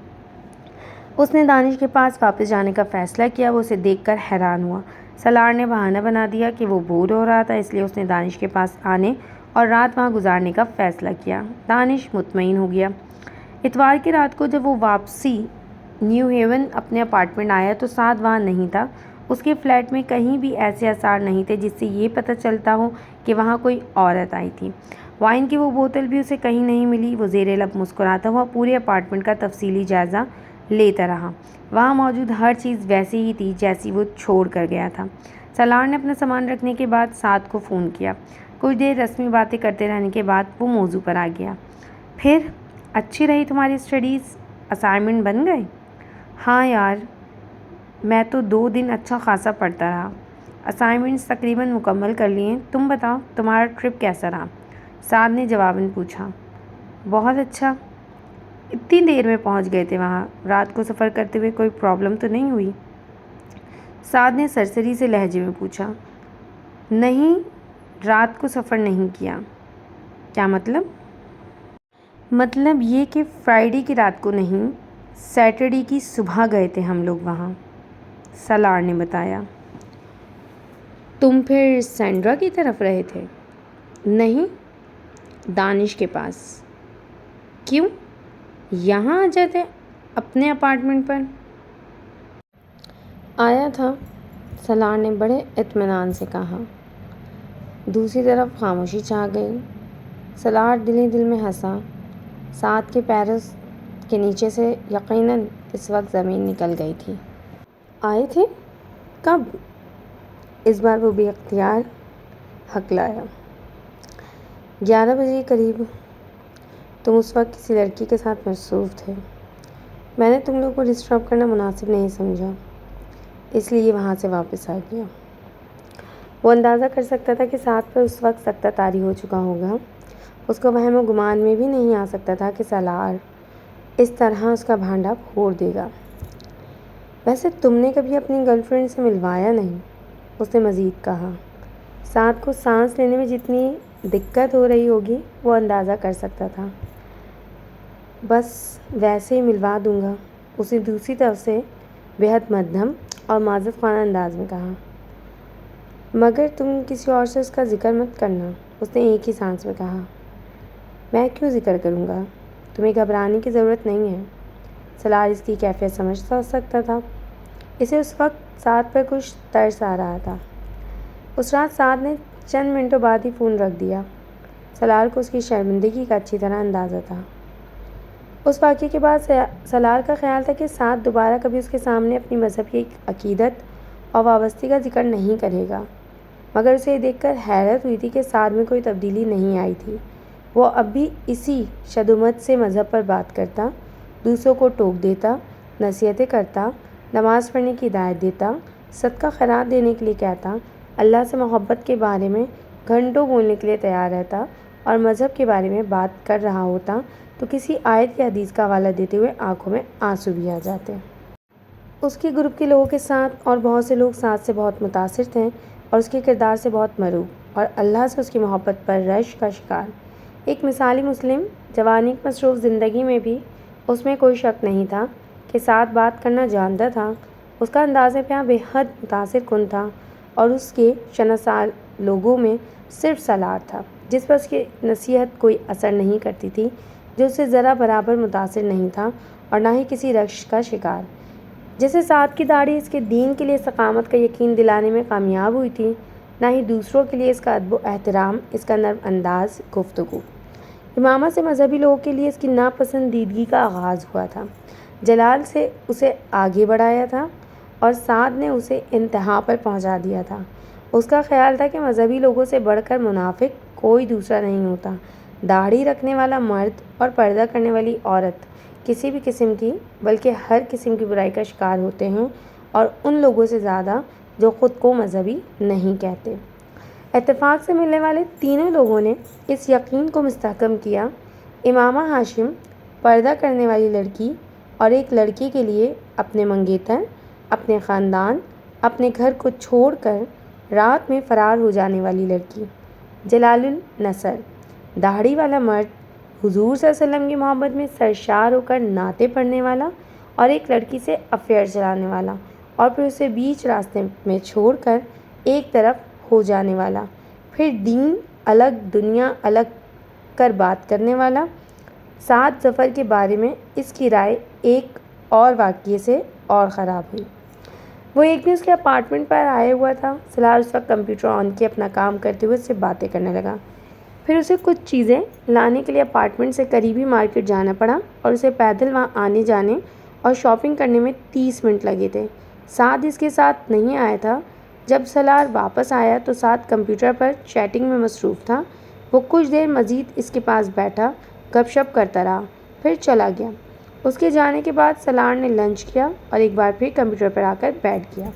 اس نے دانش کے پاس واپس جانے کا فیصلہ کیا۔ وہ اسے دیکھ کر حیران ہوا۔ سلار نے بہانہ بنا دیا کہ وہ بور ہو رہا تھا، اس لیے اس نے دانش کے پاس آنے اور رات وہاں گزارنے کا فیصلہ کیا۔ دانش مطمئن ہو گیا۔ اتوار کی رات کو جب وہ واپسی نیو ہیون اپنے اپارٹمنٹ آیا تو سعد وہاں نہیں تھا۔ اس کے فلیٹ میں کہیں بھی ایسے آثار نہیں تھے جس سے یہ پتہ چلتا ہو کہ وہاں کوئی عورت آئی تھی۔ وائن کی وہ بوتل بھی اسے کہیں نہیں ملی۔ وہ زیر لب مسکراتا ہوا پورے اپارٹمنٹ کا تفصیلی جائزہ لیتا رہا۔ وہاں موجود ہر چیز ویسے ہی تھی جیسی وہ چھوڑ کر گیا تھا۔ سلار نے اپنا سامان رکھنے کے بعد سعد کو فون کیا۔ کچھ دیر رسمی باتیں کرتے رہنے کے بعد وہ موضوع پر آ گیا۔ پھر اچھی رہی تمہاری اسٹڈیز؟ اسائنمنٹ بن گئے؟ ہاں یار، میں تو 2 دن اچھا خاصا پڑھتا رہا، اسائنمنٹس تقریباً مکمل کر لیے۔ تم بتاؤ تمہارا ٹرپ کیسا رہا؟ سعد نے جواباً پوچھا۔ بہت اچھا، اتنی دیر میں پہنچ گئے تھے وہاں، رات کو سفر کرتے ہوئے کوئی پرابلم تو نہیں ہوئی؟ سعد نے سرسری سے لہجے میں پوچھا۔ نہیں، رات کو سفر نہیں کیا۔ کیا مطلب؟ مطلب یہ کہ فرائیڈے کی رات کو نہیں، سیٹرڈے کی صبح گئے تھے ہم لوگ وہاں، سالار نے بتایا۔ تم پھر سینڈرا کی طرف رہے تھے؟ نہیں، دانش کے پاس۔ کیوں؟ یہاں آ جاتے اپنے اپارٹمنٹ پر۔ آیا تھا، سالار نے بڑے اطمینان سے کہا۔ دوسری طرف خاموشی چھا گئی۔ سالار دل دل میں ہنسا۔ سعد کے پیروں کے نیچے سے یقیناً اس وقت زمین نکل گئی تھی۔ آئے تھے؟ کب؟ اس بار وہ بے اختیار ہکلایا۔ 11 بجے کے قریب۔ تم اس وقت کسی لڑکی کے ساتھ مصروف تھے، میں نے تم لوگوں کو ڈسٹرب کرنا مناسب نہیں سمجھا، اس لیے وہاں سے واپس آ گیا۔ وہ اندازہ کر سکتا تھا کہ سعد پر اس وقت سکتہ طاری ہو چکا ہوگا۔ اس کو وہم و گمان میں بھی نہیں آ سکتا تھا کہ سالار اس طرح اس کا بھانڈا پھوڑ دے گا۔ ویسے تم نے کبھی اپنی گرل فرینڈ سے ملوایا نہیں، اس نے مزید کہا۔ سعد کو سانس لینے میں جتنی دقت ہو رہی ہوگی وہ اندازہ کر سکتا تھا۔ بس ویسے ہی ملوا دوں گا، اس نے دوسری طرف سے بےحد مدھم اور معذرت خواہ انداز میں کہا۔ مگر تم کسی اور سے اس کا ذکر مت کرنا، اس نے ایک ہی سانس میں کہا۔ میں کیوں ذکر کروں گا؟ تمہیں گھبرانے کی ضرورت نہیں ہے۔ سالار اس کی کیفیت سمجھ سکتا تھا۔ اسے اس وقت سعد پر کچھ ترس آ رہا تھا۔ اس رات سعد نے چند منٹوں بعد ہی فون رکھ دیا۔ سالار کو اس کی شرمندگی کا اچھی طرح اندازہ تھا۔ اس واقعے کے بعد سالار کا خیال تھا کہ سعد دوبارہ کبھی اس کے سامنے اپنی مذہب کی عقیدت اور وابستگی کا ذکر نہیں کرے گا، مگر اسے یہ دیکھ کر حیرت ہوئی تھی کہ سعد میں کوئی تبدیلی نہیں آئی تھی۔ وہ اب بھی اسی شدومت سے مذہب پر بات کرتا، دوسروں کو ٹوک دیتا، نصیحتیں کرتا، نماز پڑھنے کی ہدایت دیتا، صدقہ خیرات دینے کے لیے کہتا، اللہ سے محبت کے بارے میں گھنٹوں بولنے کے لیے تیار رہتا، اور مذہب کے بارے میں بات کر رہا ہوتا تو کسی آیت یا حدیث کا حوالہ دیتے ہوئے آنکھوں میں آنسو بھی آ جاتے۔ اس کے گروپ کے لوگوں کے ساتھ اور بہت سے لوگ سعد سے بہت متاثر تھے اور اس کے کردار سے بہت مرعوب، اور اللہ سے اس کی محبت پر رشک کا شکار۔ ایک مثالی مسلم جوانی کی مصروف زندگی میں بھی اس میں کوئی شک نہیں تھا کہ سعد بات کرنا جانتا تھا۔ اس کا انداز بیاں بے حد متاثر کن تھا، اور اس کے شناسا لوگوں میں صرف سالار تھا جس پر اس کی نصیحت کوئی اثر نہیں کرتی تھی، جو اس سے ذرا برابر متاثر نہیں تھا اور نہ ہی کسی رشک کا شکار۔ جیسے سعد کی داڑھی اس کے دین کے لیے استقامت کا یقین دلانے میں کامیاب ہوئی تھی، نہ ہی دوسروں کے لیے اس کا ادب و احترام، اس کا نرم انداز گفتگو۔ امامہ سے مذہبی لوگوں کے لیے اس کی ناپسندیدگی کا آغاز ہوا تھا۔ جلال سے اسے آگے بڑھایا تھا اور سعد نے اسے انتہا پر پہنچا دیا تھا۔ اس کا خیال تھا کہ مذہبی لوگوں سے بڑھ کر منافق کوئی دوسرا نہیں ہوتا۔ داڑھی رکھنے والا مرد اور پردہ کرنے والی عورت کسی بھی قسم کی بلکہ ہر قسم کی برائی کا شکار ہوتے ہیں، اور ان لوگوں سے زیادہ جو خود کو مذہبی نہیں کہتے۔ اتفاق سے ملنے والے تینوں لوگوں نے اس یقین کو مستحکم کیا۔ امامہ ہاشم پردہ کرنے والی لڑکی اور ایک لڑکے کے لیے اپنے منگیتر، اپنے خاندان، اپنے گھر کو چھوڑ کر رات میں فرار ہو جانے والی لڑکی۔ جلال النصر داڑھی والا مرد، حضور صلی اللہ علیہ وسلم کی محبت میں سرشار ہو کر نعتیں پڑھنے والا اور ایک لڑکی سے افیئر چلانے والا اور پھر اسے بیچ راستے میں چھوڑ کر ایک طرف ہو جانے والا، پھر دین الگ دنیا الگ کر بات کرنے والا۔ سعد ظفر کے بارے میں اس کی رائے ایک اور واقعے سے اور خراب ہوئی۔ وہ ایک دن اس کے اپارٹمنٹ پر آیا ہوا تھا۔ سالار اس وقت کمپیوٹر آن کے اپنا کام کرتے ہوئے اس سے باتیں کرنے لگا۔ پھر اسے کچھ چیزیں لانے کے لیے اپارٹمنٹ سے قریبی مارکیٹ جانا پڑا اور اسے پیدل وہاں آنے جانے اور شاپنگ کرنے میں 30 منٹ لگے تھے۔ سعد اس کے ساتھ نہیں آیا تھا۔ جب سالار واپس آیا تو سعد کمپیوٹر پر چیٹنگ میں مصروف تھا۔ وہ کچھ دیر مزید اس کے پاس بیٹھا، گپ شپ کرتا رہا، پھر چلا گیا۔ اس کے جانے کے بعد سلار نے لنچ کیا اور ایک بار پھر کمپیوٹر پر آ کر بیٹھ گیا۔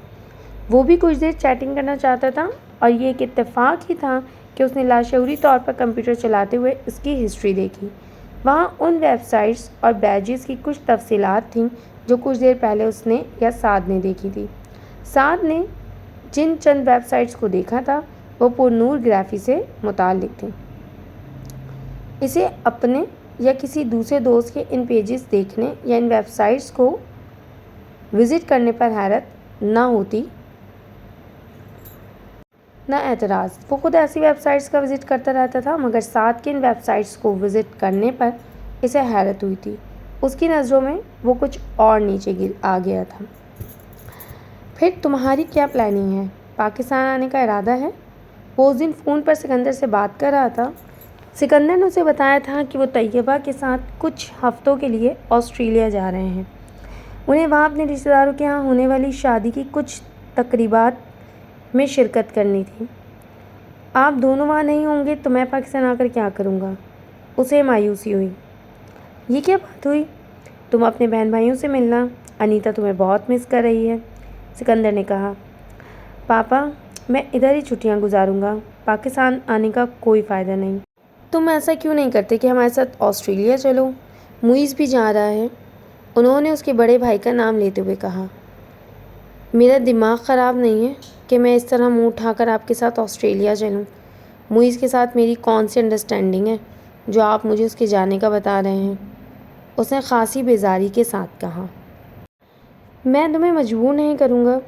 وہ بھی کچھ دیر چیٹنگ کرنا چاہتا تھا اور یہ ایک اتفاق ہی تھا کہ اس نے لاشعوری طور پر کمپیوٹر چلاتے ہوئے اس کی ہسٹری دیکھی۔ وہاں ان ویب سائٹس اور بیجز کی کچھ تفصیلات تھیں جو کچھ دیر پہلے اس نے یا سعد نے دیکھی تھی۔ سعد نے جن چند ویب سائٹس کو دیکھا تھا وہ پرنور گرافی سے متعلق تھیں۔ اسے اپنے یا کسی دوسرے دوست کے ان پیجز دیکھنے یا ان ویب سائٹس کو وزٹ کرنے پر حیرت نہ ہوتی نہ اعتراض۔ وہ خود ایسی ویب سائٹس کا وزٹ کرتا رہتا تھا، مگر سعد کے ان ویب سائٹس کو وزٹ کرنے پر اسے حیرت ہوئی تھی۔ اس کی نظروں میں وہ کچھ اور نیچے آ گیا تھا۔ پھر تمہاری کیا پلاننگ ہے؟ پاکستان آنے کا ارادہ ہے؟ وہ اس دن فون پر سکندر سے بات کر رہا تھا۔ سکندر نے اسے بتایا تھا کہ وہ طیبہ کے ساتھ کچھ ہفتوں کے لیے آسٹریلیا جا رہے ہیں۔ انہیں وہاں اپنے رشتہ داروں کے ہاں ہونے والی شادی کی کچھ تقریبات میں شرکت کرنی تھی۔ آپ دونوں وہاں نہیں ہوں گے تو میں پاکستان آ کر کیا کروں گا؟ اسے مایوسی ہوئی۔ یہ کیا بات ہوئی؟ تم اپنے بہن بھائیوں سے ملنا، انیتا تمہیں بہت مس کر رہی ہے۔ سکندر نے کہا، پاپا میں ادھر ہی چھٹیاں گزاروں گا، پاکستان آنے کا کوئی فائدہ نہیں۔ تم ایسا کیوں نہیں کرتے کہ ہمارے ساتھ آسٹریلیا چلو؟ معیز بھی جا رہا ہے۔ انہوں نے اس کے بڑے بھائی کا نام لیتے ہوئے کہا، میرا دماغ خراب نہیں ہے کہ میں اس طرح منہ اٹھا کر آپ کے ساتھ آسٹریلیا چلوں۔ معیز کے ساتھ میری کون سی انڈرسٹینڈنگ ہے جو آپ مجھے اس کے جانے کا بتا رہے ہیں؟ اس نے خاصی بیزاری کے ساتھ کہا، میں تمہیں مجبور نہیں کروں گا۔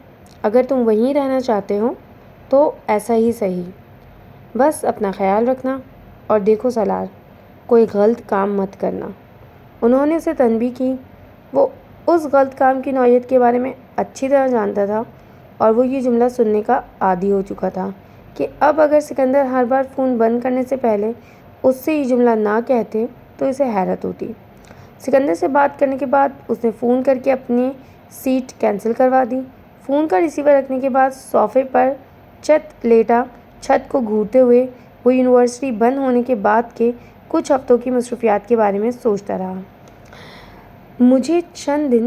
اگر تم وہیں رہنا چاہتے ہو تو ایسا ہی صحیح۔ بس اپنا خیال رکھنا اور دیکھو سلار، کوئی غلط کام مت کرنا۔ انہوں نے اسے تنبیہ کی۔ وہ اس غلط کام کی نوعیت کے بارے میں اچھی طرح جانتا تھا اور وہ یہ جملہ سننے کا عادی ہو چکا تھا کہ اب اگر سکندر ہر بار فون بند کرنے سے پہلے اس سے یہ جملہ نہ کہتے تو اسے حیرت ہوتی۔ سکندر سے بات کرنے کے بعد اس نے فون کر کے اپنی سیٹ کینسل کروا دی۔ فون کا ریسیور رکھنے کے بعد صوفے پر لیٹا چھت کو گھورتے ہوئے وہ یونیورسٹی بند ہونے کے بعد کے کچھ ہفتوں کی مصروفیات کے بارے میں سوچتا رہا۔ مجھے چند دن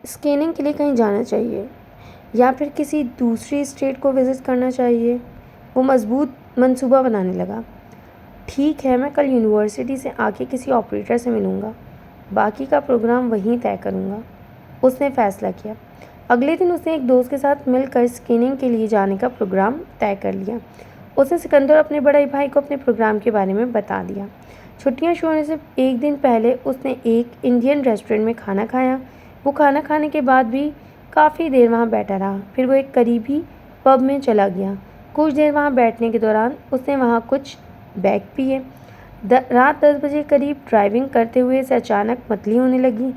اسکیننگ کے لیے کہیں جانا چاہیے یا پھر کسی دوسری اسٹیٹ کو وزٹ کرنا چاہیے۔ وہ مضبوط منصوبہ بنانے لگا۔ ٹھیک ہے، میں کل یونیورسٹی سے آ کے کسی آپریٹر سے ملوں گا، باقی کا پروگرام وہیں طے کروں گا، اس نے فیصلہ کیا۔ اگلے دن اس نے ایک دوست کے ساتھ مل کر اسکیننگ کے لیے جانے کا پروگرام طے کر لیا۔ اس نے سکندر اور اپنے بڑے بھائی کو اپنے پروگرام کے بارے میں بتا دیا۔ چھٹیاں شروع ہونے سے ایک دن پہلے اس نے ایک انڈین ریسٹورنٹ میں کھانا کھایا۔ وہ کھانا کھانے کے بعد بھی کافی دیر وہاں بیٹھا رہا، پھر وہ ایک قریبی پب میں چلا گیا۔ کچھ دیر وہاں بیٹھنے کے دوران اس نے وہاں کچھ بیگ پیے۔ رات 10 بجے قریب ڈرائیونگ کرتے ہوئے اسے اچانک متلی ہونے لگی۔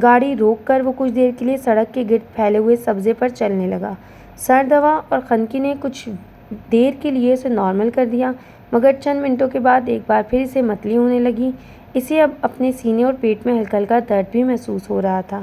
گاڑی روک کر وہ کچھ دیر کے لیے سڑک کے گرد پھیلے ہوئے سبزے پر چلنے لگا۔ سرد ہوا اور خنکی نے کچھ دیر کے لیے اسے نارمل کر دیا، مگر چند منٹوں کے بعد ایک بار پھر اسے متلی ہونے لگی۔ اسے اب اپنے سینے اور پیٹ میں ہلکا ہلکا درد بھی محسوس ہو رہا تھا۔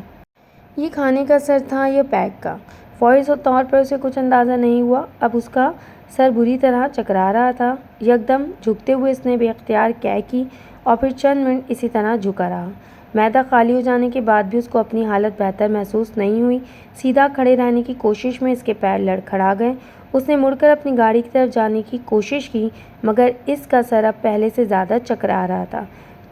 یہ کھانے کا اثر تھا یا پیک کا؟ فوری طور پر اسے کچھ اندازہ نہیں ہوا۔ اب اس کا سر بری طرح چکرا رہا تھا۔ یکدم جھکتے ہوئے اس نے بے اختیار کیے کی اور پھر چند منٹ اسی طرح جھکا رہا۔ معدہ خالی ہو جانے کے بعد بھی اس کو اپنی حالت بہتر محسوس نہیں ہوئی۔ سیدھا کھڑے رہنے کی کوشش میں اس کے پیر لڑکھڑا گئے۔ اس نے مڑ کر اپنی گاڑی کی طرف جانے کی کوشش کی، مگر اس کا سر اب پہلے سے زیادہ چکرا رہا تھا۔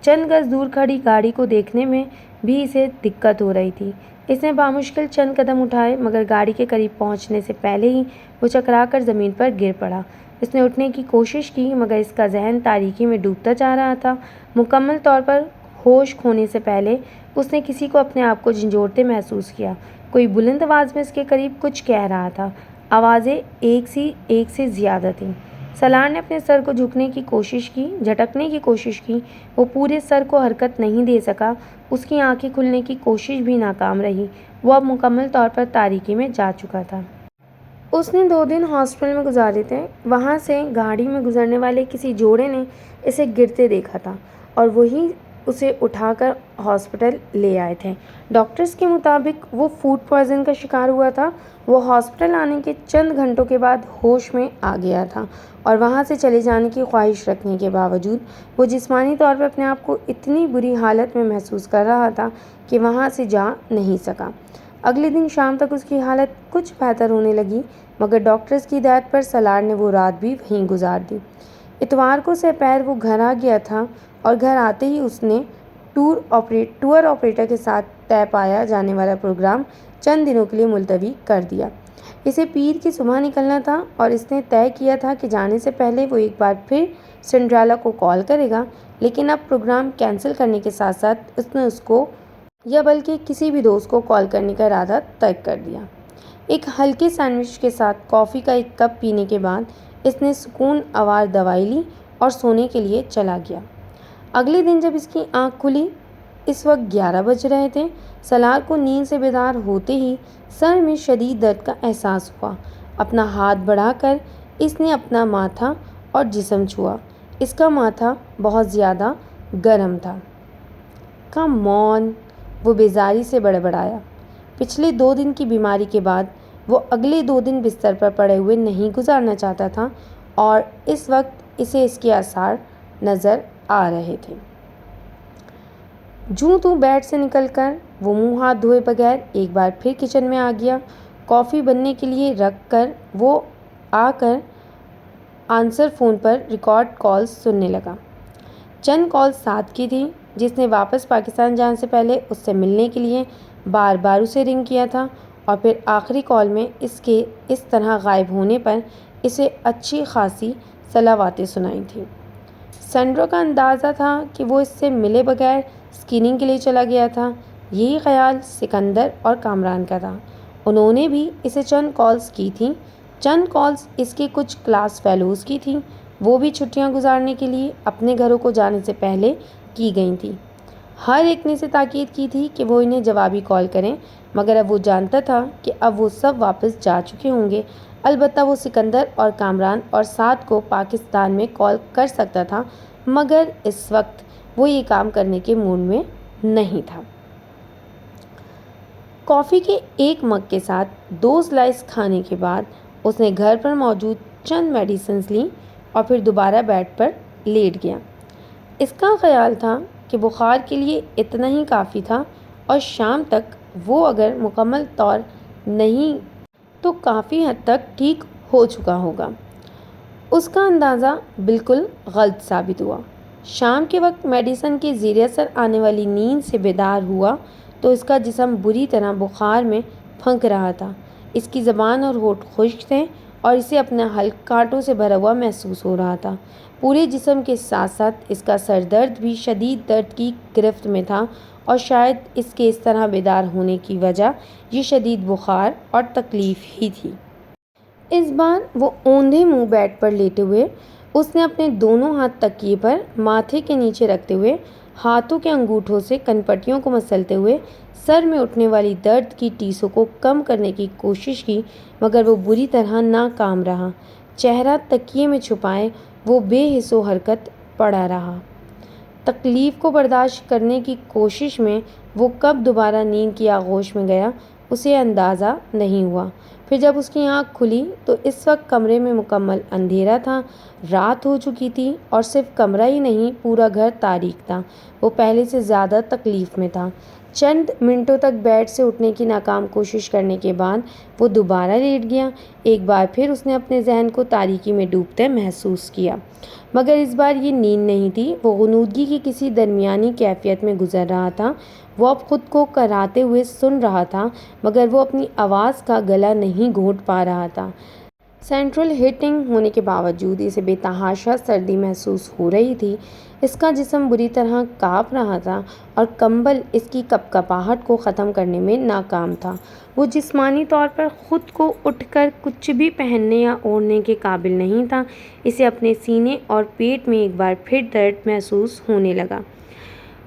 چند گز دور کھڑی گاڑی کو دیکھنے میں بھی اسے دقت ہو رہی تھی۔ اس نے بامشکل چند قدم اٹھائے، مگر گاڑی کے قریب پہنچنے سے پہلے ہی وہ چکرا کر زمین پر گر پڑا۔ اس نے اٹھنے کی کوشش کی، مگر اس کا ذہن تاریکی میں ڈوبتا جا رہا تھا۔ مکمل طور پر ہوش کھونے سے پہلے اس نے کسی کو اپنے آپ کو جھنجھوڑتے محسوس کیا۔ کوئی بلند آواز میں اس کے قریب کچھ کہہ رہا تھا۔ آوازیں ایک سے زیادہ تھیں۔ سلار نے اپنے سر کو جھٹکنے کی کوشش کی۔ وہ پورے سر کو حرکت نہیں دے سکا۔ اس کی آنکھیں کھلنے کی کوشش بھی ناکام رہی۔ وہ اب مکمل طور پر تاریکی میں جا چکا تھا۔ اس نے 2 دن ہاسٹل میں گزارے تھے۔ وہاں سے گاڑی میں گزرنے والے کسی جوڑے نے اسے گرتے دیکھا تھا اور اسے اٹھا کر ہاسپٹل لے آئے تھے۔ ڈاکٹرز کے مطابق وہ فوڈ پوائزن کا شکار ہوا تھا۔ وہ ہاسپٹل آنے کے چند گھنٹوں کے بعد ہوش میں آ گیا تھا اور وہاں سے چلے جانے کی خواہش رکھنے کے باوجود وہ جسمانی طور پر اپنے آپ کو اتنی بری حالت میں محسوس کر رہا تھا کہ وہاں سے جا نہیں سکا۔ اگلے دن شام تک اس کی حالت کچھ بہتر ہونے لگی، مگر ڈاکٹرز کی ہدایت پر سالار نے وہ رات بھی وہیں گزار دی۔ اتوار کو سپہر وہ گھر آ گیا تھا اور گھر آتے ہی اس نے ٹور آپریٹر کے ساتھ طے پایا جانے والا پروگرام چند دنوں کے لیے ملتوی کر دیا۔ اسے پیر کی صبح نکلنا تھا اور اس نے طے کیا تھا کہ جانے سے پہلے وہ ایک بار پھر سنڈریلا کو کال کرے گا، لیکن اب پروگرام کینسل کرنے کے ساتھ ساتھ اس نے اس کو یا بلکہ کسی بھی دوست کو کال کرنے کا ارادہ طے کر دیا۔ ایک ہلکے سینڈوچ کے ساتھ کافی کا ایک کپ پینے کے بعد اس نے سکون آور دوائی لی اور سونے کے لیے چلا گیا۔ اگلے دن جب اس کی آنکھ کھلی، اس وقت 11 بج رہے تھے۔ سالار کو نیند سے بیدار ہوتے ہی سر میں شدید درد کا احساس ہوا۔ اپنا ہاتھ بڑھا کر اس نے اپنا ماتھا اور جسم چھوا۔ اس کا ماتھا بہت زیادہ گرم تھا۔ کم آن، وہ بیزاری سے بڑبڑایا۔ پچھلے 2 دن کی بیماری کے بعد وہ اگلے 2 دن بستر پر پڑے ہوئے نہیں گزارنا چاہتا تھا اور اس وقت اسے اس کے آثار نظر آ رہے تھے۔ جوں تو بیڈ سے نکل کر وہ منہ ہاتھ دھوئے بغیر ایک بار پھر کچن میں آ گیا۔ کافی بننے کے لیے رکھ کر وہ آ کر آنسر فون پر ریکارڈ کالز سننے لگا۔ چند کالز سعد کی تھی، جس نے واپس پاکستان جانے سے پہلے اس سے ملنے کے لیے بار بار اسے رنگ کیا تھا، اور پھر آخری کال میں اس کے اس طرح غائب ہونے پر اسے اچھی خاصی صلواتیں سنائی تھیں۔ سینڈرا کا اندازہ تھا کہ وہ اس سے ملے بغیر اسکیننگ کے لیے چلا گیا تھا۔ یہی خیال سکندر اور کامران کا تھا۔ انہوں نے بھی اسے چند کالز کی تھیں۔ چند کالز اس کے کچھ کلاس فیلوز کی تھیں، وہ بھی چھٹیاں گزارنے کے لیے اپنے گھروں کو جانے سے پہلے کی گئی تھیں۔ ہر ایک نے اسے تاکید کی تھی کہ وہ انہیں جوابی کال کریں، مگر اب وہ جانتا تھا کہ اب وہ سب واپس جا چکے ہوں گے۔ البتہ وہ سکندر اور کامران اور سعد کو پاکستان میں کال کر سکتا تھا، مگر اس وقت وہ یہ کام کرنے کے موڈ میں نہیں تھا۔ کافی کے ایک مگ کے ساتھ 2 سلائس کھانے کے بعد اس نے گھر پر موجود چند میڈیسنز لیں اور پھر دوبارہ بیڈ پر لیٹ گیا۔ اس کا خیال تھا کہ بخار کے لیے اتنا ہی کافی تھا اور شام تک وہ اگر مکمل طور نہیں تو کافی حد تک ٹھیک ہو چکا ہوگا۔ اس کا اندازہ بالکل غلط ثابت ہوا۔ شام کے وقت میڈیسن کے زیر اثر آنے والی نیند سے بیدار ہوا تو اس کا جسم بری طرح بخار میں پھنک رہا تھا۔ اس کی زبان اور ہونٹ خشک تھے اور اسے اپنا حلق کانٹوں سے بھرا ہوا محسوس ہو رہا تھا۔ پورے جسم کے ساتھ ساتھ اس کا سر درد بھی شدید درد کی گرفت میں تھا، اور شاید اس کے اس طرح بیدار ہونے کی وجہ یہ شدید بخار اور تکلیف ہی تھی۔ اس بار وہ اوندھے منہ بیڈ پر لیٹے ہوئے اس نے اپنے دونوں ہاتھ تکیے پر ماتھے کے نیچے رکھتے ہوئے ہاتھوں کے انگوٹھوں سے کنپٹیوں کو مسلتے ہوئے سر میں اٹھنے والی درد کی ٹیسوں کو کم کرنے کی کوشش کی، مگر وہ بری طرح ناکام رہا۔ چہرہ تکیے میں چھپائے وہ بے حس و حرکت پڑا رہا۔ تکلیف کو برداشت کرنے کی کوشش میں وہ کب دوبارہ نیند کی آغوش میں گیا اسے اندازہ نہیں ہوا۔ پھر جب اس کی آنکھ کھلی تو اس وقت کمرے میں مکمل اندھیرا تھا۔ رات ہو چکی تھی اور صرف کمرہ ہی نہیں پورا گھر تاریک تھا۔ وہ پہلے سے زیادہ تکلیف میں تھا۔ چند منٹوں تک بیڈ سے اٹھنے کی ناکام کوشش کرنے کے بعد وہ دوبارہ لیٹ گیا۔ ایک بار پھر اس نے اپنے ذہن کو تاریکی میں ڈوبتے محسوس کیا، مگر اس بار یہ نیند نہیں تھی۔ وہ غنودگی کی کسی درمیانی کیفیت میں گزر رہا تھا۔ وہ اب خود کو کراہتے ہوئے سن رہا تھا، مگر وہ اپنی آواز کا گلا نہیں گھونٹ پا رہا تھا۔ سینٹرل ہیٹنگ ہونے کے باوجود اسے بے تحاشا سردی محسوس ہو رہی تھی۔ اس کا جسم بری طرح کانپ رہا تھا اور کمبل اس کی کپکپاہٹ کو ختم کرنے میں ناکام تھا۔ وہ جسمانی طور پر خود کو اٹھ کر کچھ بھی پہننے یا اوڑھنے کے قابل نہیں تھا۔ اسے اپنے سینے اور پیٹ میں ایک بار پھر درد محسوس ہونے لگا۔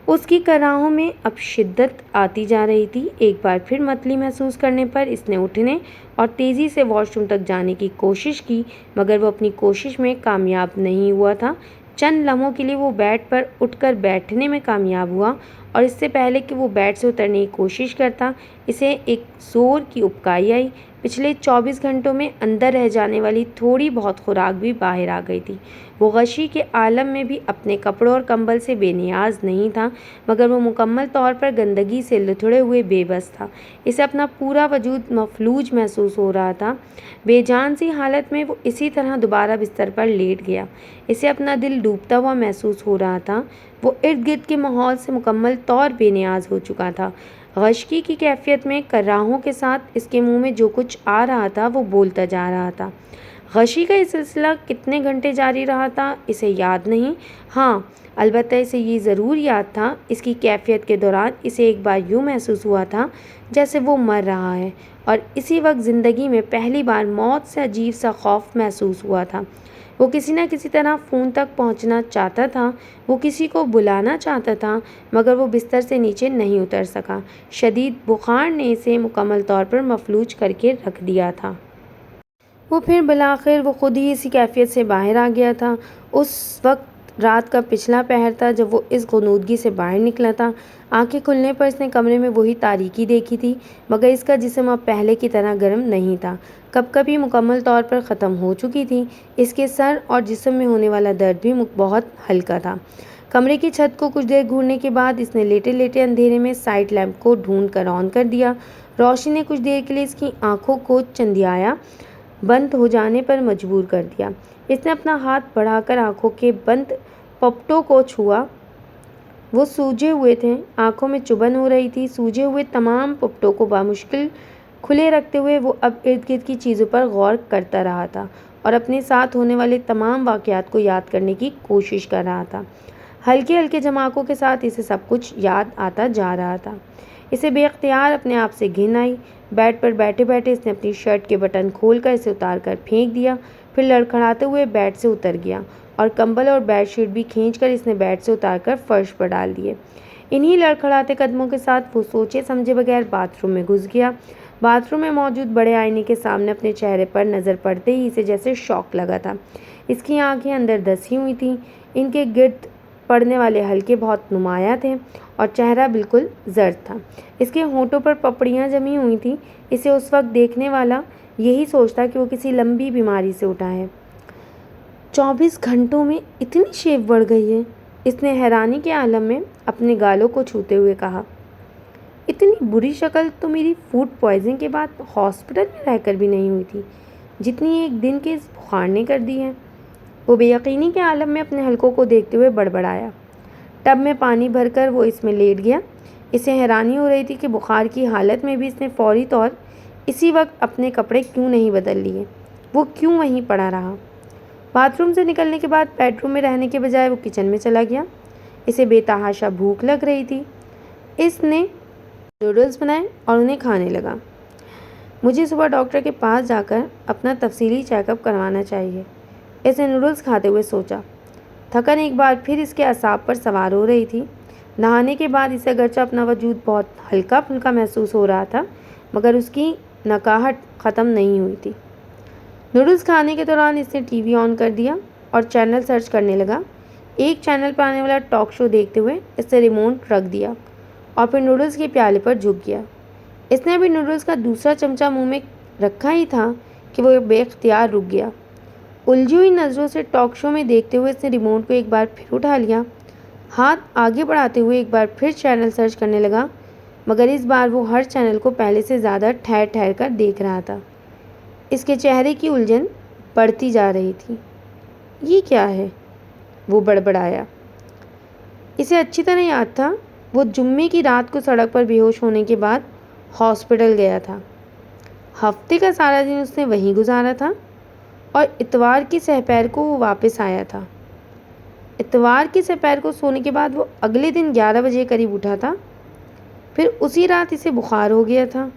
اس کی کراہوں میں اب شدت آتی جا رہی تھی۔ ایک بار پھر متلی محسوس کرنے پر اس نے اٹھنے اور تیزی سے واش روم تک جانے کی کوشش کی، مگر وہ اپنی کوشش میں کامیاب نہیں ہوا تھا۔ چند لمحوں کے لیے وہ بیڈ پر اٹھ کر بیٹھنے میں کامیاب ہوا اور اس سے پہلے کہ وہ بیڈ سے اترنے کی کوشش کرتا اسے ایک زور کی اُبکائی آئی۔ پچھلے 24 گھنٹوں میں اندر رہ جانے والی تھوڑی بہت خوراک بھی باہر آ گئی تھی۔ وہ غشی کے عالم میں بھی اپنے کپڑوں اور کمبل سے بے نیاز نہیں تھا، مگر وہ مکمل طور پر گندگی سے لتھڑے ہوئے بے بس تھا۔ اسے اپنا پورا وجود مفلوج محسوس ہو رہا تھا۔ بے جان سی حالت میں وہ اسی طرح دوبارہ بستر پر لیٹ گیا۔ اسے اپنا دل ڈوبتا ہوا محسوس ہو رہا تھا۔ وہ ارد گرد کے ماحول سے مکمل طور بے نیاز ہو چکا تھا۔ غشی کی کیفیت میں کراہوں کے ساتھ اس کے منہ میں جو کچھ آ رہا تھا وہ بولتا جا رہا تھا۔ غشی کا یہ سلسلہ کتنے گھنٹے جاری رہا تھا اسے یاد نہیں، ہاں البتہ اسے یہ ضرور یاد تھا، اس کی کیفیت کے دوران اسے ایک بار یوں محسوس ہوا تھا جیسے وہ مر رہا ہے، اور اسی وقت زندگی میں پہلی بار موت سے عجیب سا خوف محسوس ہوا تھا۔ وہ کسی نہ کسی طرح فون تک پہنچنا چاہتا تھا، وہ کسی کو بلانا چاہتا تھا، مگر وہ بستر سے نیچے نہیں اتر سکا۔ شدید بخار نے اسے مکمل طور پر مفلوج کر کے رکھ دیا تھا۔ وہ پھر بالآخر وہ خود ہی اسی کیفیت سے باہر آ گیا تھا۔ اس وقت رات کا پچھلا پہر تھا جب وہ اس غنودگی سے باہر نکلا تھا۔ آنکھیں کھلنے پر اس نے کمرے میں وہی تاریکی دیکھی تھی، مگر اس کا جسم اب پہلے کی طرح گرم نہیں تھا۔ کپکپی مکمل طور پر ختم ہو چکی تھی۔ اس کے سر اور جسم میں ہونے والا درد بھی بہت ہلکا تھا۔ کمرے کی چھت کو کچھ دیر گھورنے کے بعد اس نے لیٹے لیٹے اندھیرے میں سائڈ لیمپ کو ڈھونڈ کر آن کر دیا۔ روشنی نے کچھ دیر کے لیے اس کی آنکھوں کو چندیایا بند ہو جانے پر مجبور کر دیا۔ اس نے اپنا ہاتھ بڑھا کر آنکھوں کے بند پپٹوں کو چھوا۔ وہ سوجے ہوئے تھے، آنکھوں میں چبھن ہو رہی تھی۔ سوجے ہوئے تمام پپٹوں کو بامشکل کھلے رکھتے ہوئے وہ اب ارد گرد کی چیزوں پر غور کرتا رہا تھا اور اپنے ساتھ ہونے والے تمام واقعات کو یاد کرنے کی کوشش کر رہا تھا۔ ہلکے ہلکے جھماکوں کے ساتھ اسے سب کچھ یاد آتا جا رہا تھا۔ اسے بے اختیار اپنے آپ سے گھن آئی۔ بیڈ پر بیٹھے بیٹھے اس نے اپنی شرٹ کے بٹن کھول کر اسے اتار کر پھینک دیا، پھر لڑکھڑاتے ہوئے بیڈ سے اتر گیا اور کمبل اور بیڈ شیٹ بھی کھینچ کر اس نے بیڈ سے اتار کر فرش پر ڈال دیے۔ انہی لڑکھڑاتے قدموں کے ساتھ وہ سوچے سمجھے بغیر باتھ روم میں گھس گیا۔ باتھ روم میں موجود بڑے آئینے کے سامنے اپنے چہرے پر نظر پڑتے ہی اسے جیسے شوک لگا تھا۔ اس کی آنکھیں اندر دسی ہوئی تھیں، ان کے گرد پڑنے والے حلقے بہت نمایاں تھے اور چہرہ بالکل زرد تھا۔ اس کے ہونٹوں پر پپڑیاں جمی ہوئی تھیں۔ اسے اس وقت دیکھنے والا یہی سوچتا کہ وہ کسی لمبی بیماری سے اٹھا ہے۔ 24 گھنٹوں میں اتنی شیپ بڑھ گئی ہے، اس نے حیرانی کے عالم میں اپنے گالوں کو چھوتے ہوئے کہا۔ اتنی بری شکل تو میری فوڈ پوائزن کے بعد ہاسپٹل میں رہ کر بھی نہیں ہوئی تھی، جتنی ایک دن کے اس بخار نے کر دی ہے۔ وہ بے یقینی کے عالم میں اپنے حلقوں کو دیکھتے ہوئے بڑبڑایا۔ ٹب میں پانی بھر کر وہ اس میں لیٹ گیا۔ اسے حیرانی ہو رہی تھی کہ بخار کی حالت میں بھی اس نے فوری طور اسی وقت اپنے کپڑے کیوں نہیں بدل لیے، وہ کیوں وہیں پڑا رہا۔ باتھ روم سے نکلنے کے بعد بیڈ روم میں رہنے کے بجائے وہ کچن میں چلا گیا۔ اسے بے تحاشا بھوک لگ رہی تھی۔ اس نے نوڈلز بنائے اور انہیں کھانے لگا۔ مجھے صبح ڈاکٹر کے پاس جا کر اپنا تفصیلی چیک اپ کروانا چاہیے، اس نے نوڈلز کھاتے ہوئے سوچا۔ تھکن ایک بار پھر اس کے اعصاب پر سوار ہو رہی تھی۔ نہانے کے بعد اسے اگرچہ اپنا وجود بہت ہلکا پھلکا محسوس ہو رہا تھا، مگر اس کی نکاہٹ ختم نہیں ہوئی تھی۔ نوڈلز کھانے کے دوران اس نے ٹی وی آن کر دیا اور چینل سرچ کرنے لگا۔ ایک چینل پر آنے والا ٹاک شو دیکھتے ہوئے اس نے ریموٹ رکھ دیا اور پھر نوڈلز کے پیالے پر جھک گیا۔ اس نے ابھی نوڈلز کا دوسرا چمچہ منہ میں رکھا ہی تھا کہ وہ بے اختیار رک گیا۔ الجھی ہوئی نظروں سے ٹاک شو میں دیکھتے ہوئے اس نے ریموٹ کو ایک بار پھر اٹھا لیا۔ ہاتھ آگے بڑھاتے ہوئے ایک بار پھر چینل سرچ کرنے لگا، مگر اس بار وہ ہر چینل کو پہلے سے زیادہ ٹھہر ٹھہر کر دیکھ رہا تھا۔ اس کے چہرے کی الجھن بڑھتی جا رہی تھی۔ یہ کیا ہے؟ وہ بڑبڑایا۔ اسے اچھی طرح یاد تھا، وہ جمعے کی رات کو سڑک پر بے ہوش ہونے کے بعد ہاسپٹل گیا تھا۔ ہفتے کا سارا دن اس نے وہیں گزارا تھا اور اتوار کی سحپہر کو وہ واپس آیا تھا۔ اتوار کی سحپہر کو سونے کے بعد وہ اگلے دن 11 بجے قریب اٹھا تھا۔ پھر اسی رات اسے بخار ہو گیا تھا۔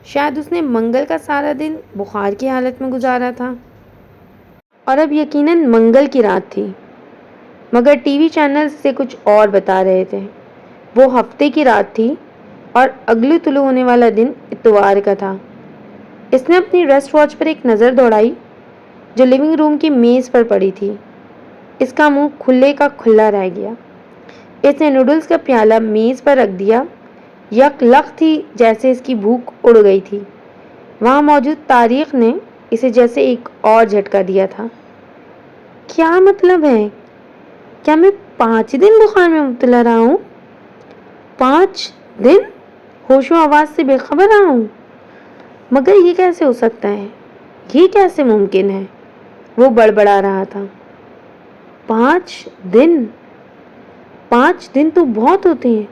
شاید اس نے منگل کا سارا دن بخار کی حالت میں گزارا تھا اور اب یقیناً منگل کی رات تھی، مگر ٹی وی چینل سے کچھ اور بتا رہے تھے۔ وہ ہفتے کی رات تھی اور اگلے طلوع ہونے والا دن اتوار کا تھا۔ اس نے اپنی ریسٹ واچ پر ایک نظر دوڑائی جو لیونگ روم کی میز پر پڑی تھی۔ اس کا منہ کھلے کا کھلا رہ گیا۔ اس نے نوڈلز کا پیالہ میز پر رکھ دیا۔ یک لخت تھی جیسے اس کی بھوک اڑ گئی تھی۔ وہاں موجود تاریخ نے اسے جیسے ایک اور جھٹکا دیا تھا۔ کیا مطلب ہے؟ کیا میں 5 دن بخار میں مبتلا رہا ہوں؟ 5 دن ہوش و آواز سے بے خبر رہا ہوں؟ مگر یہ کیسے ہو سکتا ہے؟ یہ کیسے ممکن ہے؟ وہ بڑبڑا رہا تھا۔ 5 دن 5 دن تو بہت ہوتے ہیں۔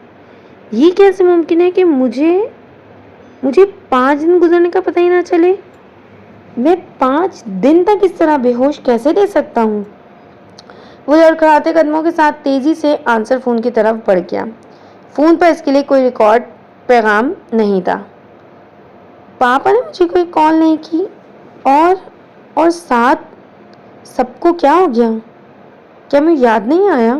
یہ کیسے ممکن ہے کہ مجھے 5 دن گزرنے کا پتہ ہی نہ چلے؟ میں 5 دن تک اس طرح بے ہوش کیسے رہ سکتا ہوں؟ وہ لڑکھڑاتے قدموں کے ساتھ تیزی سے آنسر فون کی طرف بڑھ گیا۔ فون پر اس کے لیے کوئی ریکارڈ پیغام نہیں تھا۔ پاپا نے مجھے کوئی کال نہیں کی اور ساتھ سب کو کیا ہو گیا؟ کیا میں یاد نہیں آیا؟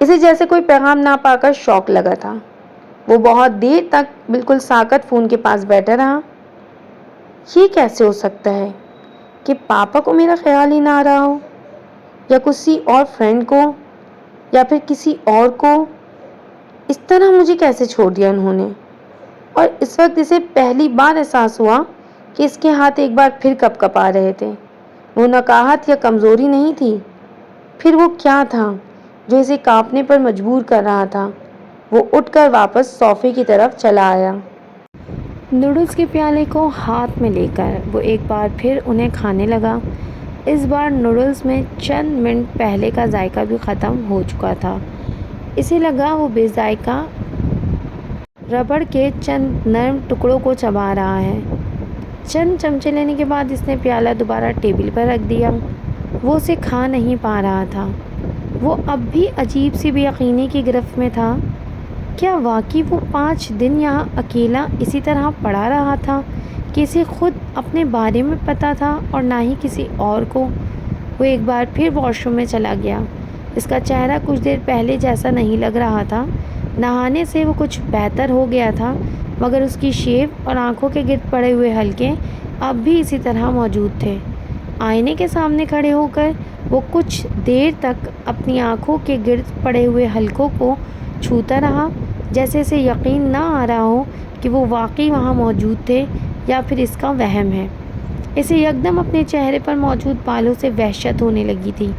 اسے جیسے کوئی پیغام نہ پا کر شوق لگا تھا۔ وہ بہت دیر تک بالکل ساکت فون کے پاس بیٹھا رہا۔ یہ کیسے ہو سکتا ہے کہ پاپا کو میرا خیال ہی نہ آ رہا ہو، یا کسی اور فرینڈ کو، یا پھر کسی اور کو؟ اس طرح مجھے کیسے چھوڑ دیا انہوں نے؟ اور اس وقت اسے پہلی بار احساس ہوا کہ اس کے ہاتھ ایک بار پھر کپ کپ آ رہے تھے۔ وہ نکاہت یا کمزوری نہیں تھی، پھر وہ کیا تھا جو اسے کانپنے پر مجبور کر رہا تھا؟ وہ اٹھ کر واپس صوفے کی طرف چلا آیا۔ نوڈلز کے پیالے کو ہاتھ میں لے کر وہ ایک بار پھر انہیں کھانے لگا۔ اس بار نوڈلز میں چند منٹ پہلے کا ذائقہ بھی ختم ہو چکا تھا۔ اسے لگا وہ بے ذائقہ ربڑ کے چند نرم ٹکڑوں کو چبا رہا ہے۔ چند چمچے لینے کے بعد اس نے پیالہ دوبارہ ٹیبل پر رکھ دیا۔ وہ اسے کھا نہیں پا رہا تھا۔ وہ اب بھی عجیب سی بے یقینی کی گرفت میں تھا۔ کیا واقعی وہ 5 دن یہاں اکیلا اسی طرح پڑا رہا تھا کہ اسے خود اپنے بارے میں پتا تھا اور نہ ہی کسی اور کو؟ وہ ایک بار پھر واش روم میں چلا گیا۔ اس کا چہرہ کچھ دیر پہلے جیسا نہیں لگ رہا تھا۔ نہانے سے وہ کچھ بہتر ہو گیا تھا، مگر اس کی شیو اور آنکھوں کے گرد پڑے ہوئے حلقے اب بھی اسی طرح موجود تھے۔ آئینے کے سامنے کھڑے ہو کر وہ کچھ دیر تک اپنی آنکھوں کے گرد پڑے ہوئے حلقوں کو چھوتا رہا، جیسے اسے یقین نہ آ رہا ہو کہ وہ واقعی وہاں موجود تھے یا پھر اس کا وہم ہے۔ اسے یکدم اپنے چہرے پر موجود بالوں سے وحشت ہونے لگی تھی۔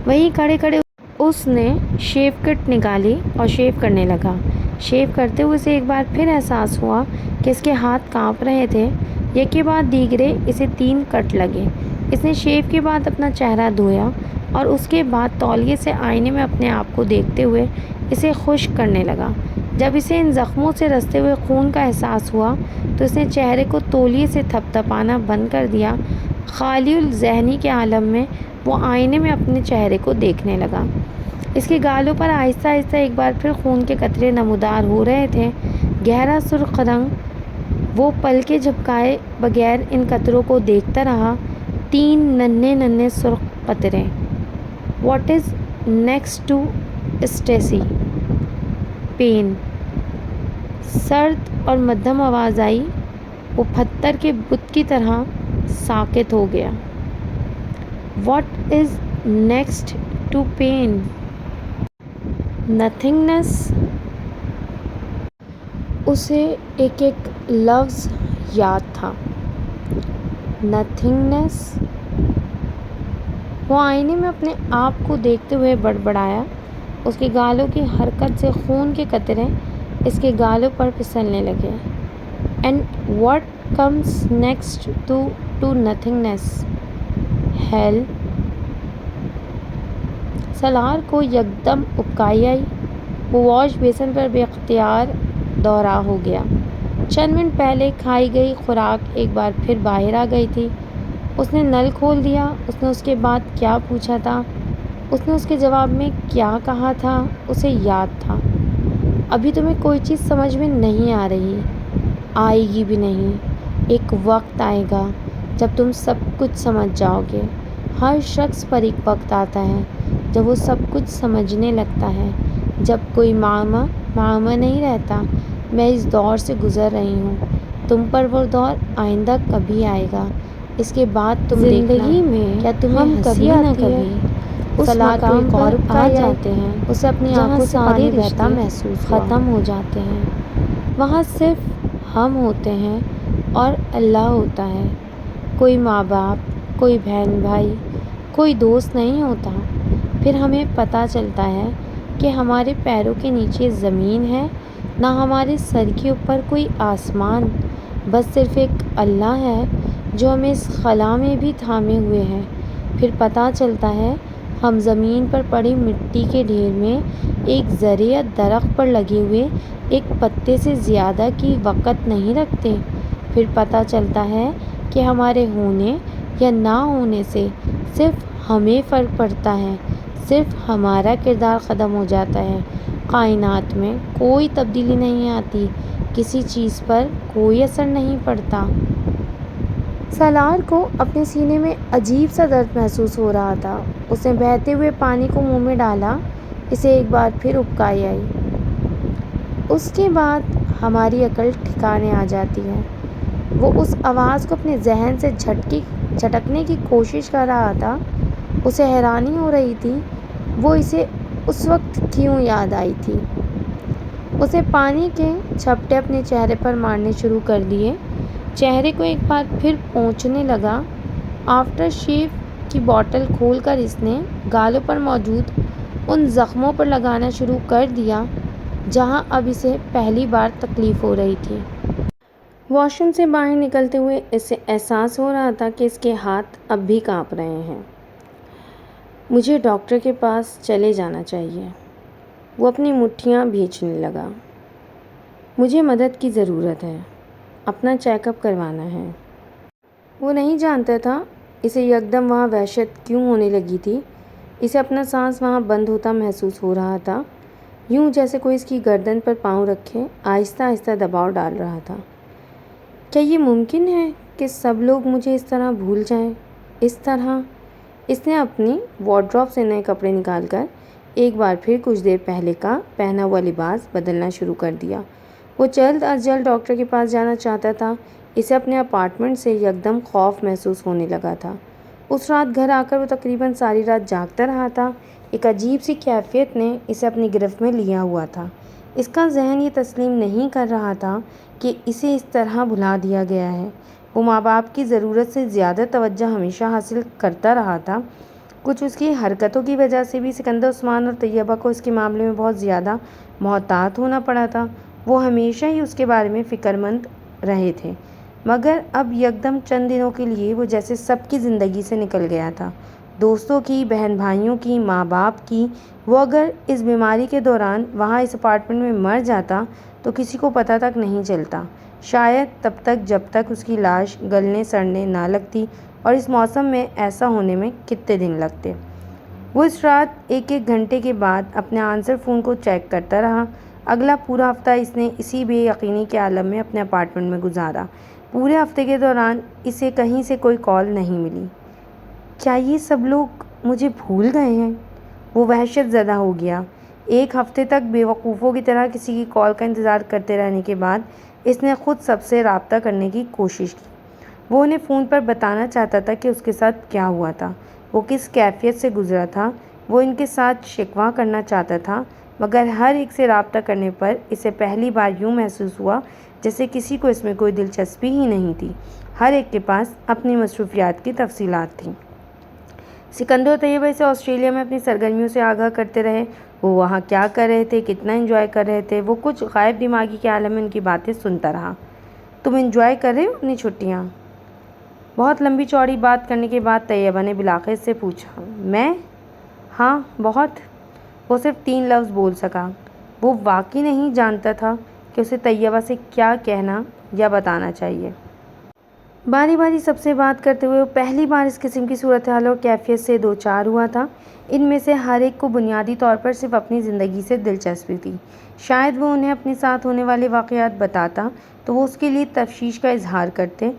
وہیں کھڑے کھڑے اس نے شیو کٹ نکالی اور شیو کرنے لگا۔ شیو کرتے ہوئے اسے ایک بار پھر احساس ہوا کہ اس کے ہاتھ کانپ رہے تھے۔ یک کے بعد دیگرے اسے 3 کٹ لگے۔ اس نے شیو کے بعد اپنا چہرہ دھویا اور اس کے بعد تولیے سے آئینے میں اپنے آپ کو دیکھتے ہوئے اسے خشک کرنے لگا۔ جب اسے ان زخموں سے رستے ہوئے خون کا احساس ہوا تو اس نے چہرے کو تولیے سے تھپ تھپانا بند کر دیا۔ خالی الذہنی کے عالم میں وہ آئینے میں اپنے چہرے کو دیکھنے لگا۔ اس کے گالوں پر آہستہ آہستہ ایک بار پھر خون کے قطرے نمودار ہو رہے تھے۔ گہرا سرخ رنگ۔ وہ پلکیں جھپکائے بغیر ان قطروں کو دیکھتا رہا۔ 3 ننھے ننھے سرخ قطرے۔ What is next to stasis? Pain. سرد اور مدھم آواز آئی۔ وہ پتھر کے بت کی طرح ساکت ہو گیا۔ What is next to pain? Nothingness. اسے ایک ایک لفظ یاد تھا۔ نتھنگنس۔ وہ آئینے میں اپنے آپ کو دیکھتے ہوئے بڑبڑایا۔ اس کے گالوں کی حرکت سے خون کے قطرے اس کے گالوں پر پھسلنے لگے۔ And what comes next to nothingness? Hell. Salar کو یکدم ابکائی آئی۔ وہ واش بیسن پر بے اختیار دوہرا ہو گیا۔ چند منٹ پہلے کھائی گئی خوراک ایک بار پھر باہر آ گئی تھی۔ اس نے نل کھول دیا۔ اس نے اس کے بعد کیا پوچھا تھا، اس نے اس کے جواب میں کیا کہا تھا، اسے یاد تھا۔ ابھی تمہیں کوئی چیز سمجھ میں نہیں آ رہی، آئے گی بھی نہیں۔ ایک وقت آئے گا جب تم سب کچھ سمجھ جاؤ گے۔ ہر شخص پر ایک وقت آتا ہے جب وہ سب کچھ سمجھنے لگتا ہے۔ جب کوئی معمہ نہیں رہتا۔ میں اس دور سے گزر رہی ہوں، تم پر وہ دور آئندہ کبھی آئے گا۔ اس کے بعد تم دیکھنا، کیا تمہیں ہنسی نہ کبھی اس مقام پر آ جاتے ہیں اسے اپنی جہاں آنکھوں سے سارے پانی رشتے بہتا محسوس ختم ہو جاتے ہیں۔ وہاں صرف ہم ہوتے ہیں اور اللہ ہوتا ہے۔ کوئی ماں باپ، کوئی بہن بھائی، کوئی دوست نہیں ہوتا۔ پھر ہمیں پتہ چلتا ہے کہ ہمارے پیروں کے نیچے زمین ہے، نہ ہمارے سر کے اوپر کوئی آسمان، بس صرف ایک اللہ ہے جو ہمیں اس خلا میں بھی تھامے ہوئے ہے۔ پھر پتہ چلتا ہے ہم زمین پر پڑی مٹی کے ڈھیر میں ایک ذرے یا درخت پر لگے ہوئے ایک پتے سے زیادہ کی وقت نہیں رکھتے۔ پھر پتہ چلتا ہے کہ ہمارے ہونے یا نہ ہونے سے صرف ہمیں فرق پڑتا ہے، صرف ہمارا کردار ختم ہو جاتا ہے۔ کائنات میں کوئی تبدیلی نہیں آتی، کسی چیز پر کوئی اثر نہیں پڑتا۔ سالار کو اپنے سینے میں عجیب سا درد محسوس ہو رہا تھا۔ اس نے بہتے ہوئے پانی کو منہ میں ڈالا، اسے ایک بار پھر ابکائی آئی۔ اس کے بعد ہماری عقل ٹھکانے آ جاتی ہے۔ وہ اس آواز کو اپنے ذہن سے جھٹکنے کی کوشش کر رہا تھا۔ اسے حیرانی ہو رہی تھی وہ اسے اس وقت کیوں یاد آئی تھی۔ اس نے پانی کے چھپٹے اپنے چہرے پر مارنے شروع کر دیے، چہرے کو ایک بار پھر پونچھنے لگا۔ آفٹر شیو کی بوتل کھول کر اس نے گالوں پر موجود ان زخموں پر لگانا شروع کر دیا جہاں اب اسے پہلی بار تکلیف ہو رہی تھی۔ واش روم سے باہر نکلتے ہوئے اسے احساس ہو رہا تھا کہ اس کے ہاتھ اب بھی کانپ رہے ہیں۔ مجھے ڈاکٹر کے پاس چلے جانا چاہیے۔ وہ اپنی مٹھیاں بھینچنے لگا۔ مجھے مدد کی ضرورت ہے، اپنا چیک اپ کروانا ہے۔ وہ نہیں جانتا تھا اسے یکدم وہاں وحشت کیوں ہونے لگی تھی۔ اسے اپنا سانس وہاں بند ہوتا محسوس ہو رہا تھا، یوں جیسے کوئی اس کی گردن پر پاؤں رکھے آہستہ آہستہ دباؤ ڈال رہا تھا۔ کیا یہ ممکن ہے کہ سب لوگ مجھے اس طرح بھول جائیں؟ اس طرح؟ اس نے اپنی وارڈروب سے نئے کپڑے نکال کر ایک بار پھر کچھ دیر پہلے کا پہنا ہوا لباس بدلنا شروع کر دیا۔ وہ جلد از جلد ڈاکٹر کے پاس جانا چاہتا تھا۔ اسے اپنے اپارٹمنٹ سے یکدم خوف محسوس ہونے لگا تھا۔ اس رات گھر آ کر وہ تقریباً ساری رات جاگتا رہا تھا۔ ایک عجیب سی کیفیت نے اسے اپنی گرفت میں لیا ہوا تھا۔ اس کا ذہن یہ تسلیم نہیں کر رہا تھا کہ اسے اس طرح بھلا دیا گیا ہے۔ وہ ماں باپ کی ضرورت سے زیادہ توجہ ہمیشہ حاصل کرتا رہا تھا۔ کچھ اس کی حرکتوں کی وجہ سے بھی سکندر عثمان اور طیبہ کو اس کے معاملے میں بہت زیادہ محتاط ہونا پڑا تھا۔ وہ ہمیشہ ہی اس کے بارے میں فکر مند رہے تھے، مگر اب یکدم چند دنوں کے لیے وہ جیسے سب کی زندگی سے نکل گیا تھا، دوستوں کی، بہن بھائیوں کی، ماں باپ کی۔ وہ اگر اس بیماری کے دوران وہاں اس اپارٹمنٹ میں مر جاتا تو کسی کو پتہ تک نہیں چلتا، شاید تب تک جب تک اس کی لاش گلنے سڑنے نہ لگتی، اور اس موسم میں ایسا ہونے میں کتنے دن لگتے۔ وہ اس رات ایک ایک گھنٹے کے بعد اپنے آنسر فون کو چیک کرتا رہا۔ اگلا پورا ہفتہ اس نے اسی بے یقینی کے عالم میں اپنے اپارٹمنٹ میں گزارا۔ پورے ہفتے کے دوران اسے کہیں سے کوئی کال نہیں ملی۔ کیا یہ سب لوگ مجھے بھول گئے ہیں؟ وہ وحشت زدہ ہو گیا۔ ایک ہفتے تک بے وقوفوں کی طرح کسی کی کال کا انتظار کرتے رہنے کے بعد اس نے خود سب سے رابطہ کرنے کی کوشش کی۔ وہ انہیں فون پر بتانا چاہتا تھا کہ اس کے ساتھ کیا ہوا تھا، وہ کس کیفیت سے گزرا تھا۔ وہ ان کے ساتھ شکوہ کرنا چاہتا تھا، مگر ہر ایک سے رابطہ کرنے پر اسے پہلی بار یوں محسوس ہوا جیسے کسی کو اس میں کوئی دلچسپی ہی نہیں تھی۔ ہر ایک کے پاس اپنی مصروفیات کی تفصیلات تھیں۔ سکندر اور طیبہ اسے آسٹریلیا میں اپنی سرگرمیوں سے آگاہ کرتے رہے۔ وہ وہاں کیا کر رہے تھے، کتنا انجوائے کر رہے تھے، وہ کچھ غائب دماغی کے عالم میں ان کی باتیں سنتا رہا۔ تم انجوائے کر رہے ہو اپنی چھٹیاں؟ بہت لمبی چوڑی بات کرنے کے بعد طیبہ نے بلاخر سے پوچھا۔ میں؟ ہاں بہت۔ وہ صرف 3 لفظ بول سکا۔ وہ واقعی نہیں جانتا تھا کہ اسے طیبہ سے کیا کہنا یا بتانا چاہیے۔ باری باری سب سے بات کرتے ہوئے وہ پہلی بار اس قسم کی صورتحال اور کیفیت سے دوچار ہوا تھا۔ ان میں سے ہر ایک کو بنیادی طور پر صرف اپنی زندگی سے دلچسپی تھی۔ شاید وہ انہیں اپنے ساتھ ہونے والے واقعات بتاتا تو وہ اس کے لیے تشویش کا اظہار کرتے،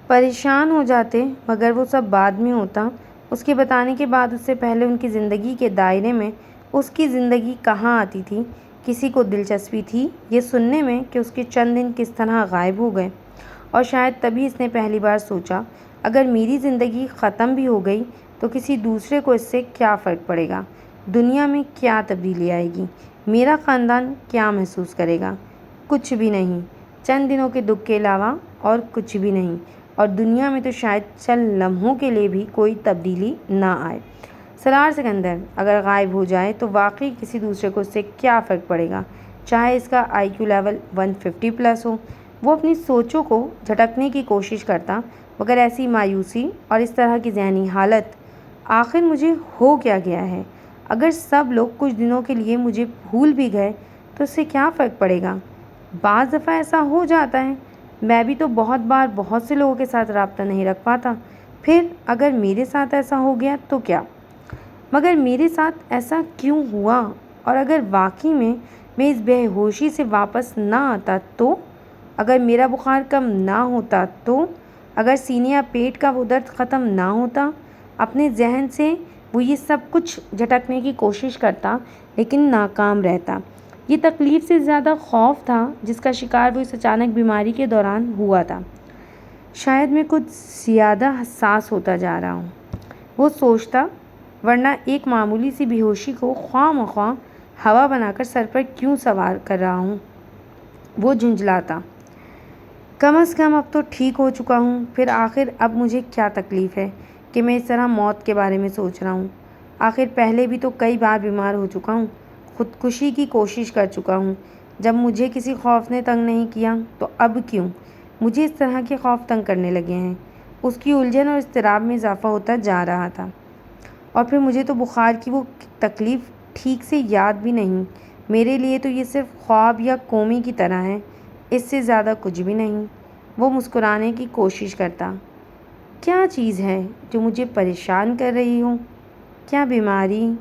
پریشان ہو جاتے، مگر وہ سب بعد میں ہوتا۔ اس کے بتانے کے بعد اس سے پہلے ان کی زندگی کے دائرے میں اس کی زندگی کہاں آتی تھی؟ کسی کو دلچسپی تھی یہ سننے میں کہ اس کے چند دن کس طرح غائب ہو گئے؟ اور شاید تبھی اس نے پہلی بار سوچا، اگر میری زندگی ختم بھی ہو گئی تو تو کسی دوسرے کو اس سے کیا فرق پڑے گا؟ دنیا میں کیا تبدیلی آئے گی؟ میرا خاندان کیا محسوس کرے گا؟ کچھ بھی نہیں، چند دنوں کے دکھ کے علاوہ اور کچھ بھی نہیں، اور دنیا میں تو شاید چند لمحوں کے لیے بھی کوئی تبدیلی نہ آئے۔ سالار سکندر اگر غائب ہو جائے تو واقعی کسی دوسرے کو اس سے کیا فرق پڑے گا؟ چاہے اس کا IQ لیول 150 پلس ہو۔ وہ اپنی سوچوں کو جھٹکنے کی کوشش کرتا، مگر ایسی مایوسی اور اس طرح کی ذہنی حالت، آخر مجھے ہو کیا گیا ہے؟ اگر سب لوگ کچھ دنوں کے لیے مجھے بھول بھی گئے تو اس سے کیا فرق پڑے گا؟ بعض دفعہ ایسا ہو جاتا ہے، میں بھی تو بہت بار بہت سے لوگوں کے ساتھ رابطہ نہیں رکھ پاتا۔ پھر اگر میرے ساتھ ایسا ہو گیا تو کیا؟ مگر میرے ساتھ ایسا کیوں ہوا؟ اور اگر واقعی میں اس بے ہوشی سے واپس نہ آتا تو؟ اگر میرا بخار کم نہ ہوتا تو؟ اگر سینے یا پیٹ کا وہ درد ختم نہ ہوتا؟ اپنے ذہن سے وہ یہ سب کچھ جھٹکنے کی کوشش کرتا لیکن ناکام رہتا۔ یہ تکلیف سے زیادہ خوف تھا جس کا شکار وہ اس اچانک بیماری کے دوران ہوا تھا۔ شاید میں کچھ زیادہ حساس ہوتا جا رہا ہوں، وہ سوچتا، ورنہ ایک معمولی سی بے ہوشی کو خواہ مخواہ ہوا بنا کر سر پر کیوں سوار کر رہا ہوں؟ وہ جھنجھلاتا، کم از کم اب تو ٹھیک ہو چکا ہوں۔ پھر آخر اب مجھے کیا تکلیف ہے کہ میں اس طرح موت کے بارے میں سوچ رہا ہوں؟ آخر پہلے بھی تو کئی بار بیمار ہو چکا ہوں، خودکشی کی کوشش کر چکا ہوں، جب مجھے کسی خوف نے تنگ نہیں کیا، تو اب کیوں مجھے اس طرح کے خوف تنگ کرنے لگے ہیں؟ اس کی الجھن اور اضطراب میں اضافہ ہوتا جا رہا تھا۔ اور پھر مجھے تو بخار کی وہ تکلیف ٹھیک سے یاد بھی نہیں۔ میرے لیے تو یہ صرف خواب یا کومے کی طرح ہے، اس سے زیادہ کچھ بھی نہیں۔ وہ مسکرانے کی کوشش کرتا، کیا چیز ہے جو مجھے پریشان کر رہی ہو؟ کیا بیماری؟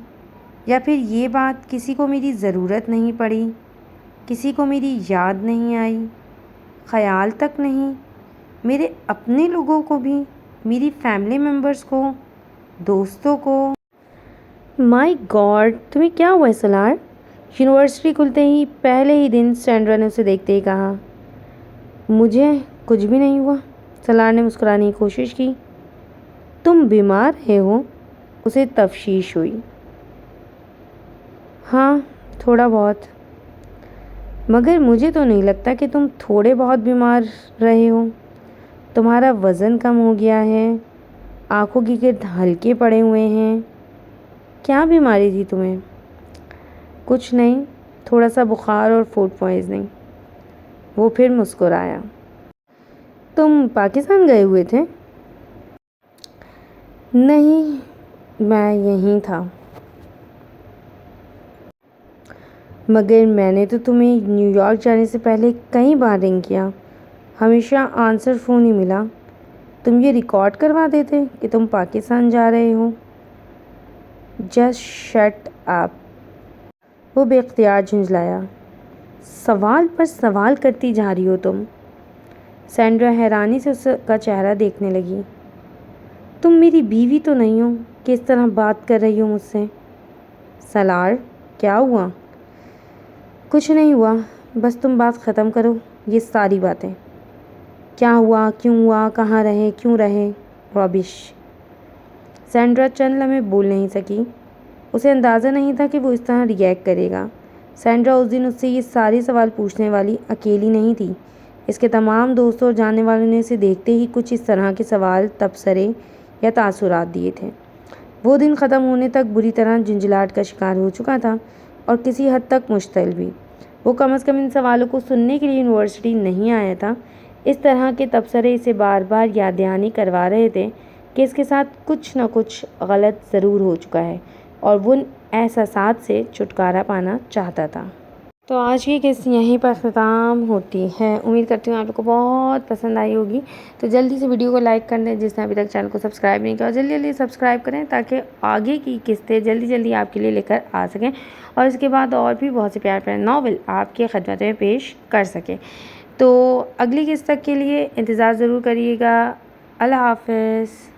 یا پھر یہ بات کسی کو میری ضرورت نہیں پڑی، کسی کو میری یاد نہیں آئی، خیال تک نہیں، میرے اپنے لوگوں کو بھی، میری فیملی ممبرز کو، دوستوں کو؟ مائی گاڈ، تمہیں کیا ہوا ہے سالار؟ یونیورسٹی کھلتے ہی پہلے ہی دن سینڈرا نے اسے دیکھتے ہی کہا۔ مجھے کچھ بھی نہیں ہوا، سالار نے مسکرانے کی کوشش کی۔ تم بیمار ہے ہو؟ اسے تشویش ہوئی۔ ہاں، تھوڑا بہت، مگر مجھے تو نہیں لگتا کہ تم تھوڑے بہت بیمار رہے ہو۔ تمہارا وزن کم ہو گیا ہے، آنکھوں کے گرد ہلکے پڑے ہوئے ہیں۔ کیا بیماری تھی تمہیں؟ کچھ نہیں، تھوڑا سا بخار اور فوڈ پوائزننگ۔ وہ پھر مسکرایا۔ تم پاکستان گئے ہوئے تھے؟ نہیں، میں یہیں تھا۔ مگر میں نے تو تمہیں نیو یارک جانے سے پہلے کئی بار رنگ کیا، ہمیشہ آنسر فون ہی ملا۔ تم یہ ریکارڈ کروا دیتے کہ تم پاکستان جا رہے ہو۔ جسٹ شٹ اپ، وہ بے اختیار جھنجھلایا۔ سوال پر سوال کرتی جا رہی ہو تم۔ سینڈرا حیرانی سے اس کا چہرہ دیکھنے لگی۔ تم میری بیوی تو نہیں ہو کہ اس طرح بات کر رہی ہو مجھ سے؟ سالار، کیا ہوا؟ کچھ نہیں ہوا، بس تم بات ختم کرو یہ ساری باتیں۔ کیا ہوا، کیوں ہوا، کہاں رہے، کیوں رہے، ربش۔ سینڈرا چند لمحے بول نہیں سکی۔ اسے اندازہ نہیں تھا کہ وہ اس طرح ری ایکٹ کرے گا۔ سینڈرا اس دن اس سے یہ سارے سوال پوچھنے والی اکیلی نہیں تھی۔ اس کے تمام دوستوں اور جاننے والوں نے اسے دیکھتے ہی کچھ اس طرح کے سوال، تبصرے یا تاثرات دیے تھے۔ وہ دن ختم ہونے تک بری طرح جھنجھلاہٹ کا شکار ہو چکا تھا اور کسی حد تک مشتعل بھی۔ وہ کم از کم ان سوالوں کو سننے کے لیے یونیورسٹی نہیں آیا تھا۔ اس طرح کے تبصرے اسے بار بار یاد دہانی کروا رہے تھے کہ اس کے ساتھ کچھ نہ کچھ غلط ضرور ہو چکا ہے اور وہ ان احساسات سے چھٹکارا پانا چاہتا تھا۔ تو آج کی قسط یہیں پر اختتام ہوتی ہے۔ امید کرتی ہوں آپ لوگ کو بہت پسند آئی ہوگی۔ تو جلدی سے ویڈیو کو لائک کر دیں جس نے ابھی تک چینل کو سبسکرائب نہیں کیا، اور جلدی جلدی سبسکرائب کریں تاکہ آگے کی قسطیں جلدی جلدی آپ کے لیے لے کر آ سکیں، اور اس کے بعد اور بھی بہت سے پیار پیارے ناول آپ کے خدمت میں پیش کر سکیں۔ تو اگلی قسط تک کے لیے انتظار ضرور کریے گا۔ اللہ حافظ۔